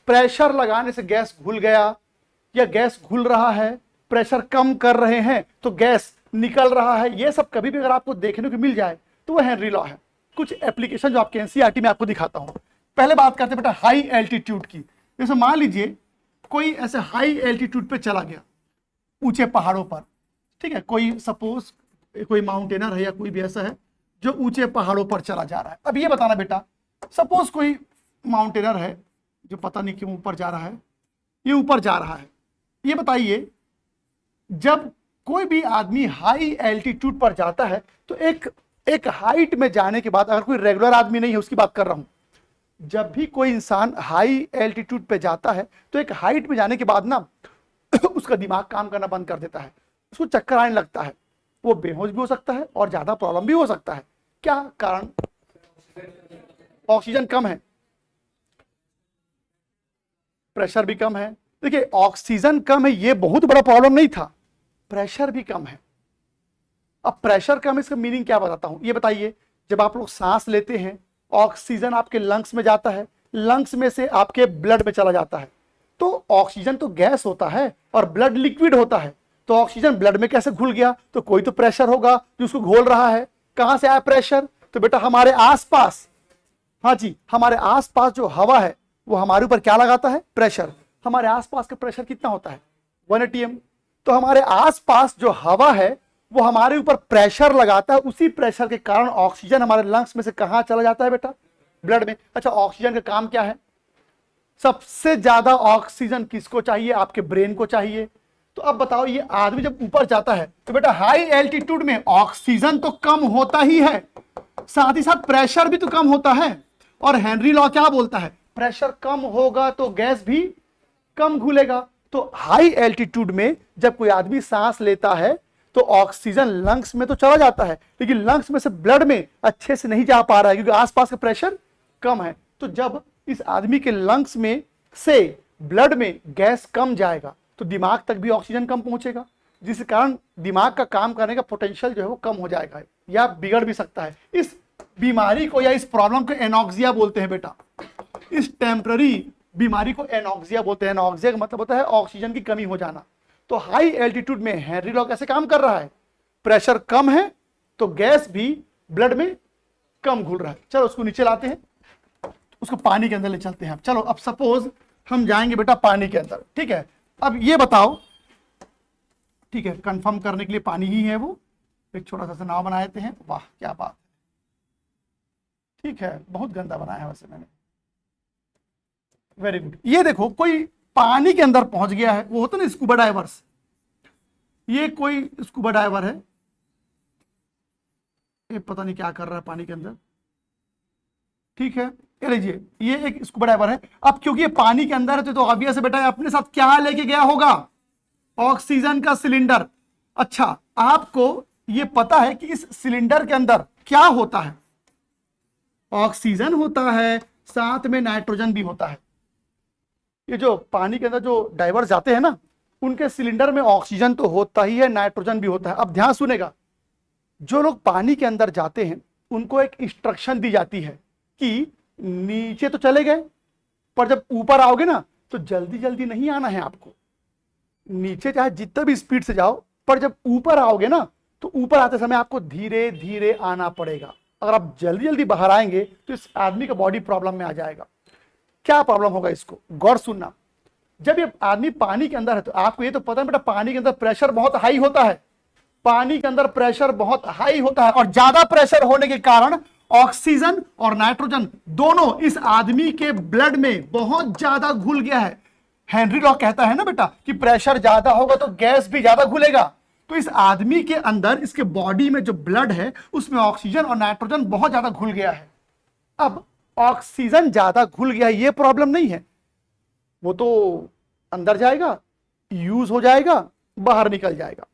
[SPEAKER 1] प्रेशर लगाने से गैस घुल गया या गैस घुल रहा है, प्रेशर कम कर रहे हैं तो गैस निकल रहा है, ये सब कभी भी अगर आपको देखने को मिल जाए तो वह हेनरी लॉ है। कुछ एप्लीकेशन जो आपके एनसीईआरटी में आपको दिखाता हूं। पहले बात करते हैं बेटा हाई एल्टीट्यूड की। जैसे मान लीजिए कोई ऐसे हाई एल्टीट्यूड पे चला गया, ऊंचे पहाड़ों पर, ठीक है, कोई सपोज कोई माउंटेनर है या कोई भी ऐसा है जो ऊंचे पहाड़ों पर चला जा रहा है। अब ये बताना बेटा, सपोज कोई माउंटेनर है जो पता नहीं क्यों ऊपर जा रहा है, ये ऊपर जा रहा है, ये बताइए जब कोई भी आदमी हाई एल्टीट्यूड पर जाता है तो एक हाइट में जाने के बाद, अगर कोई रेगुलर आदमी नहीं है उसकी बात कर रहा हूं, जब भी कोई इंसान हाई एल्टीट्यूड पे जाता है तो एक हाइट में जाने के बाद ना उसका दिमाग काम करना बंद कर देता है, उसको चक्कर आने लगता है, वो बेहोश भी हो सकता है और ज्यादा प्रॉब्लम भी हो सकता है। क्या कारण? ऑक्सीजन कम है, प्रेशर भी कम है। देखिए ऑक्सीजन कम है ये बहुत बड़ा प्रॉब्लम नहीं था, प्रेशर भी कम है। अब प्रेशर कम, इसका मीनिंग क्या बताता हूं, ये बताइए जब आप लोग सांस लेते हैं ऑक्सीजन आपके लंग्स में जाता है, लंग्स में से आपके ब्लड में चला जाता है, तो ऑक्सीजन तो गैस होता है और ब्लड लिक्विड होता है, तो ऑक्सीजन ब्लड में कैसे घुल गया? तो कोई तो प्रेशर होगा जो उसको घोल रहा है। कहां से आया प्रेशर? तो बेटा हमारे आसपास, हाँ जी, हमारे आसपास जो हवा है वो हमारे ऊपर क्या लगाता है? प्रेशर। हमारे आसपास का प्रेशर कितना होता है? 1 atm। तो हमारे आसपास जो हवा है वो हमारे ऊपर प्रेशर लगाता है, उसी प्रेशर के कारण ऑक्सीजन हमारे लंग्स में से कहां चला जाता है बेटा? ब्लड में। अच्छा, ऑक्सीजन का काम क्या है? सबसे ज्यादा ऑक्सीजन किसको चाहिए? आपके ब्रेन को चाहिए। तो अब बताओ, ये आदमी जब ऊपर जाता है तो बेटा हाई एल्टीट्यूड में ऑक्सीजन तो कम होता ही है, साथ ही साथ प्रेशर भी तो कम होता है। और हेनरी लॉ क्या बोलता है? प्रेशर कम होगा तो गैस भी कम घुलेगा। तो हाई एल्टीट्यूड में जब कोई आदमी सांस लेता है तो ऑक्सीजन लंग्स में तो चला जाता है, लेकिन लंग्स में से ब्लड में अच्छे से नहीं जा पा रहा है क्योंकि आसपास का प्रेशर कम है। तो जब इस आदमी के लंग्स में से ब्लड में गैस कम जाएगा तो दिमाग तक भी ऑक्सीजन कम पहुंचेगा, जिस कारण दिमाग का काम करने का पोटेंशियल जो है वो कम हो जाएगा या बिगड़ भी सकता है। इस बीमारी को या इस प्रॉब्लम को एनॉक्सिया बोलते हैं बेटा। इस टेम्पररी बीमारी को एनॉक्सिया बोलते हैं। एनॉक्सिया का मतलब होता है ऑक्सीजन की कमी हो जाना। तो हाई एल्टीट्यूड में हेनरी लॉ कैसे काम कर रहा है? प्रेशर कम है तो गैस भी ब्लड में कम घुल रहा है। चलो उसको नीचे लाते हैं, उसको पानी के अंदर ले चलते हैं। चलो अब सपोज हम जाएंगे बेटा पानी के अंदर, ठीक है। अब ये बताओ, ठीक है, कंफर्म करने के लिए पानी ही है वो, एक छोटा सा नाव बना देते हैं। वाह क्या बात है, ठीक है, बहुत गंदा बनाया है वैसे मैंने, वेरी गुड। ये देखो कोई पानी के अंदर पहुंच गया है, वो होता ना स्कूबा डाइवर्स, ये कोई स्कूबा डाइवर है, ये पता नहीं क्या कर रहा है पानी के अंदर, ठीक है। ये लीजिए ये एक स्कूबा डाइवर है। अब क्योंकि ये पानी के अंदर है तो ऑब्वियस है बेटा अपने साथ क्या लेके गया होगा? ऑक्सीजन का सिलेंडर। अच्छा, आपको ये पता है कि इस सिलेंडर के अंदर क्या होता है? ऑक्सीजन होता है, साथ में नाइट्रोजन भी होता है। ये जो पानी के अंदर जो डाइवर जाते हैं ना, उनके सिलेंडर में ऑक्सीजन तो होता ही है, नाइट्रोजन भी होता है। अब ध्यान सुनेगा, जो लोग पानी के अंदर जाते हैं उनको एक इंस्ट्रक्शन दी जाती है कि नीचे तो चले गए, पर जब ऊपर आओगे ना तो जल्दी जल्दी नहीं आना है आपको। नीचे चाहे जितना भी स्पीड से जाओ, पर जब ऊपर आओगे ना तो ऊपर आते समय आपको धीरे धीरे आना पड़ेगा। अगर आप जल्दी जल्दी बाहर आएंगे तो इस आदमी का बॉडी प्रॉब्लम में आ जाएगा। क्या प्रॉब्लम होगा इसको? गौर सुनना। जब ये आदमी पानी के अंदर है तो आपको ये तो पता है बेटा पानी के अंदर प्रेशर बहुत हाई होता है, पानी के अंदर प्रेशर बहुत हाई होता है, और ज्यादा प्रेशर होने के कारण ऑक्सीजन और नाइट्रोजन दोनों इस आदमी के ब्लड में बहुत ज्यादा घुल गया है। हेनरी लॉ कहता है ना बेटा कि प्रेशर ज्यादा होगा तो गैस भी ज्यादा घुलेगा। तो इस आदमी के अंदर, इसके बॉडी में जो ब्लड है उसमें ऑक्सीजन और नाइट्रोजन बहुत ज्यादा घुल गया है। अब ऑक्सीजन ज्यादा घुल गया है ये प्रॉब्लम नहीं है, वो तो अंदर जाएगा, यूज हो जाएगा, बाहर निकल जाएगा।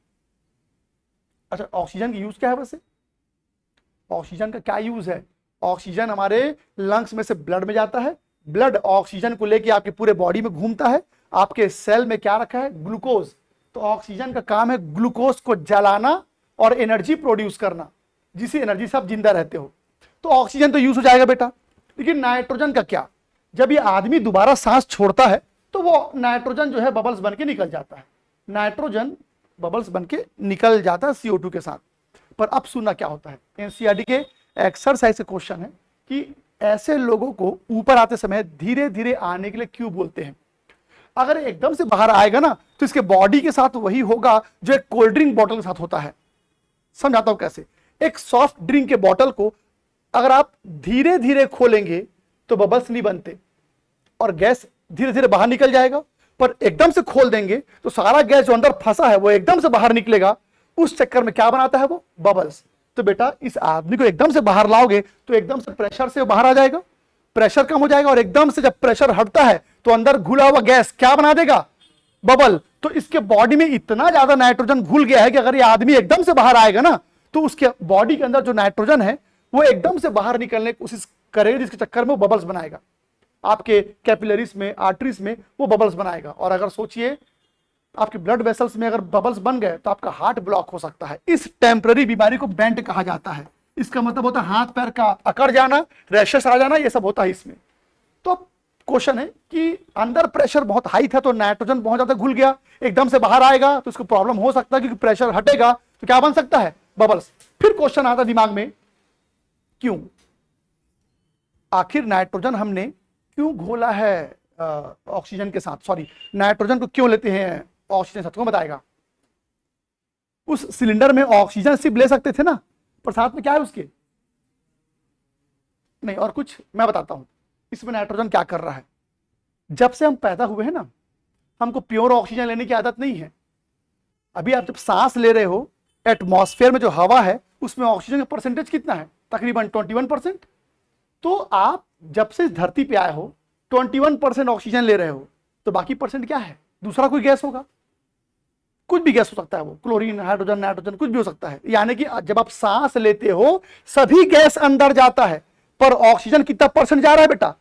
[SPEAKER 1] अच्छा, ऑक्सीजन की यूज क्या है वैसे? ऑक्सीजन का क्या यूज है? ऑक्सीजन हमारे लंग्स में से ब्लड में जाता है, ब्लड ऑक्सीजन को लेके आपके पूरे बॉडी में घूमता है। आपके सेल में क्या रखा है? ग्लूकोज। तो ऑक्सीजन का काम है ग्लूकोज को जलाना और एनर्जी प्रोड्यूस करना, जिससे एनर्जी से आप जिंदा रहते हो। तो ऑक्सीजन तो यूज हो जाएगा बेटा, लेकिन नाइट्रोजन का क्या? जब ये आदमी दोबारा सांस छोड़ता है तो वो नाइट्रोजन जो है बबल्स बन के निकल जाता है, नाइट्रोजन बबल्स बन के निकल जाता है CO2 के साथ। पर अब सुनना क्या होता है, एनसीईआरटी के एक्सरसाइज का क्वेश्चन है कि ऐसे लोगों को ऊपर आते समय धीरे धीरे आने के लिए क्यों बोलते हैं? अगर एकदम से बाहर आएगा ना तो इसके बॉडी के साथ वही होगा जो एक कोल्ड ड्रिंक बॉटल के साथ होता है। समझाता हूं कैसे। एक सॉफ्ट ड्रिंक के बॉटल को अगर आप धीरे धीरे खोलेंगे तो बबल्स नहीं बनते और गैस धीरे धीरे बाहर निकल जाएगा, पर एकदम से खोल देंगे तो सारा गैस जो अंदर फंसा है वो एकदम से बाहर निकलेगा। उस चक्कर में क्या बनाता है वो बबल्स। तो बेटा इस आदमी को एकदम से बाहर लाओगे तो एकदम से प्रेशर से बाहर आ जाएगा, प्रेशर कम हो जाएगा, और एकदम से जब प्रेशर हटता है तो अंदर घुला हुआ गैस क्या बना देगा, बबल। तो इसके बॉडी में इतना ज्यादा नाइट्रोजन घुल गया है कि अगर ये आदमी एकदम से बाहर आएगा ना तो उसके बॉडी के अंदर जो नाइट्रोजन है वो एकदम से बाहर निकलने की कोशिश करेगा, जिसके चक्कर में वो बबल्स बनाएगा। आपके कैपिलरीज में, आर्टरीज में वो बबल्स बनाएगा। और अगर सोचिए आपके ब्लड वेसल्स में अगर बबल्स बन गए तो आपका हार्ट ब्लॉक हो सकता है। इस टेम्पररी बीमारी को बेंट कहा जाता है। इसका मतलब होता है हाथ पैर का अकड़ जाना, रैशेस आ जाना, ये सब होता है इसमें। तो क्वेश्चन है कि अंदर प्रेशर बहुत हाई था तो नाइट्रोजन बहुत ज्यादा घुल गया, एकदम से बाहर आएगा तो इसको प्रॉब्लम हो सकता है, क्योंकि प्रेशर हटेगा तो क्या बन सकता है, बबल्स। फिर क्वेश्चन आता दिमाग में, क्यों, आखिर नाइट्रोजन हमने क्यों घोला है ऑक्सीजन के साथ, सॉरी नाइट्रोजन को क्यों लेते हैं ऑक्सीजन के साथ, कौन बताएगा। उस सिलेंडर में ऑक्सीजन सिर्फ ले सकते थे ना, पर साथ में क्या है उसके, नहीं और कुछ, मैं बताता हूं इसमें नाइट्रोजन क्या कर रहा है। जब से हम पैदा हुए हैं ना, हमको प्योर ऑक्सीजन लेने की आदत नहीं है। अभी आप जब सांस ले रहे हो, एटमॉस्फेयर में जो हवा है उसमें ऑक्सीजन का परसेंटेज कितना है, तकरीबन 21%। तो आप जब से इस धरती पे आए हो 21% ऑक्सीजन ले रहे हो, तो बाकी परसेंट क्या है, दूसरा कोई गैस होगा, कुछ भी गैस हो सकता है, वो क्लोरीन, हाइड्रोजन, नाइट्रोजन, कुछ भी हो सकता है। यानी कि जब आप सांस लेते हो सभी गैस अंदर जाता है, पर ऑक्सीजन कितना परसेंट जा रहा है बेटा,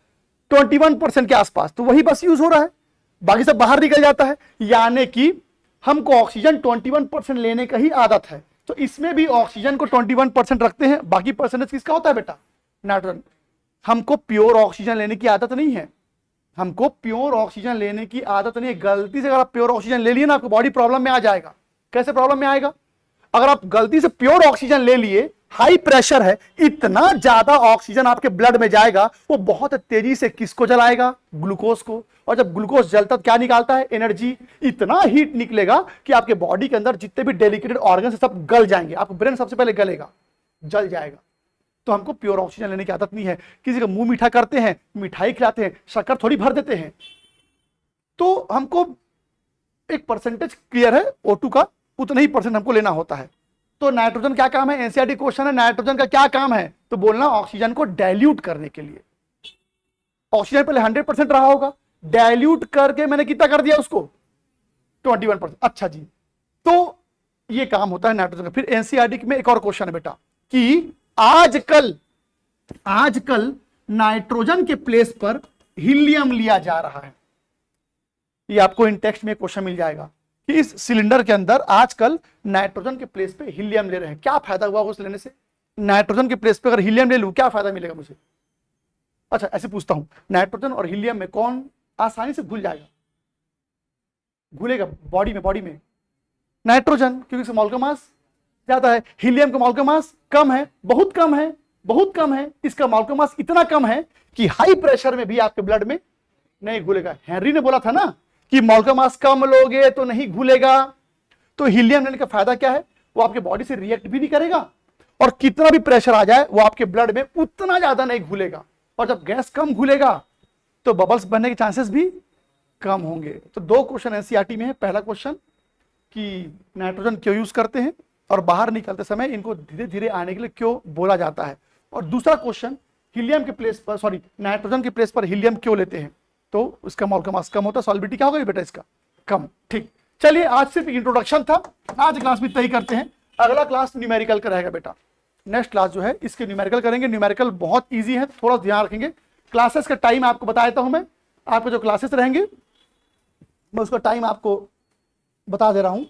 [SPEAKER 1] 21% के आसपास, तो वही बस यूज हो रहा है, बाकी सब बाहर निकल जाता है। यानी कि हमको ऑक्सीजन 21% लेने का ही आदत है, तो इसमें भी ऑक्सीजन को 21% रखते हैं, बाकी परसेंटेज किसका होता है बेटा, नाइट्रोजन। हमको प्योर ऑक्सीजन लेने की आदत नहीं है, हमको प्योर ऑक्सीजन लेने की आदत नहीं है। गलती से अगर आप प्योर ऑक्सीजन ले लिए ना, आपको बॉडी प्रॉब्लम में आ जाएगा। कैसे प्रॉब्लम में आएगा, अगर आप गलती से प्योर ऑक्सीजन ले लिए, हाई प्रेशर है, इतना ज्यादा ऑक्सीजन आपके ब्लड में जाएगा, वो बहुत तेजी से किसको जलाएगा, ग्लूकोज को। और जब ग्लूकोज जलता क्या निकालता है, एनर्जी। इतना हीट निकलेगा कि आपके बॉडी के अंदर जितने भी डेलिकेटेड ऑर्गन है सब गल जाएंगे, आपका ब्रेन सबसे पहले गलेगा, जल जाएगा। तो हमको प्योर ऑक्सीजन लेने की आदत नहीं है। किसी का मुंह मीठा करते हैं, मिठाई खिलाते हैं, शक्कर थोड़ी भर देते हैं, तो हमको एक परसेंटेज क्लियर है O2 का, उतना ही परसेंट हमको लेना होता है। तो नाइट्रोजन क्या काम है, एनसीईआरटी क्वेश्चन है, नाइट्रोजन का क्या काम है, तो बोलना ऑक्सीजन को डाइल्यूट करने के लिए। ऑक्सीजन पहले 100% रहा होगा, डाइल्यूट करके मैंने कितना कर दिया उसको, 21%। अच्छा जी, तो ये काम होता है नाइट्रोजन का। फिर एनसीईआरटी में एक और क्वेश्चन है बेटा कि आजकल नाइट्रोजन के प्लेस पर हीलियम लिया जा रहा है। ये आपको इन टेक्स्ट में क्वेश्चन मिल जाएगा कि इस सिलेंडर के अंदर आजकल नाइट्रोजन के प्लेस पे हीलियम ले रहे हैं। क्या फायदा हुआ उस लेने से, नाइट्रोजन के प्लेस पे अगर हीलियम ले लूं क्या फायदा मिलेगा मुझे। अच्छा ऐसे पूछता हूं, नाइट्रोजन और हीलियम में कौन आसानी से घुल जाएगा, घुलेगा बॉडी में नाइट्रोजन, क्योंकि इसका मॉल का मास ज्यादा है। हीलियम का मॉल का मास कम है, बहुत कम है। इसका मॉल का मास इतना कम है कि हाई प्रेशर में भी आपके ब्लड में नहीं घुलेगा। हेनरी ने बोला था ना कि मॉल का मास कम लोगे तो नहीं घुलेगा। तो हीलियम लेने का फायदा क्या है, वो आपके बॉडी से रिएक्ट भी नहीं करेगा, और कितना भी प्रेशर आ जाए वो आपके ब्लड में उतना ज्यादा नहीं घुलेगा। और जब गैस कम घुलेगा तो बबल्स बनने के चांसेस भी कम होंगे। तो दो क्वेश्चन एनसीईआरटी में है। पहला क्वेश्चन कि नाइट्रोजन क्यों यूज करते हैं, और बाहर निकलते समय इनको धीरे धीरे आने के लिए क्यों बोला जाता है। और दूसरा क्वेश्चन, हीलियम के प्लेस पर, सॉरी नाइट्रोजन के प्लेस पर हीलियम क्यों लेते हैं, तो इसका मॉल का मास कम होता है, सॉल्बिलिटी क्या होगा बेटा इसका, कम। ठीक, चलिए आज सिर्फ इंट्रोडक्शन था, आज क्लास भी तय करते हैं। अगला क्लास न्यूमेरिकल का रहेगा बेटा। नेक्स्ट क्लास जो है इसके न्यूमेरिकल करेंगे। न्यूमेरिकल बहुत ईजी है, थोड़ा ध्यान रखेंगे। क्लासेस का टाइम आपको बता देता हूं मैं, आपके जो क्लासेस रहेंगे मैं उसका टाइम आपको बता दे रहा हूं।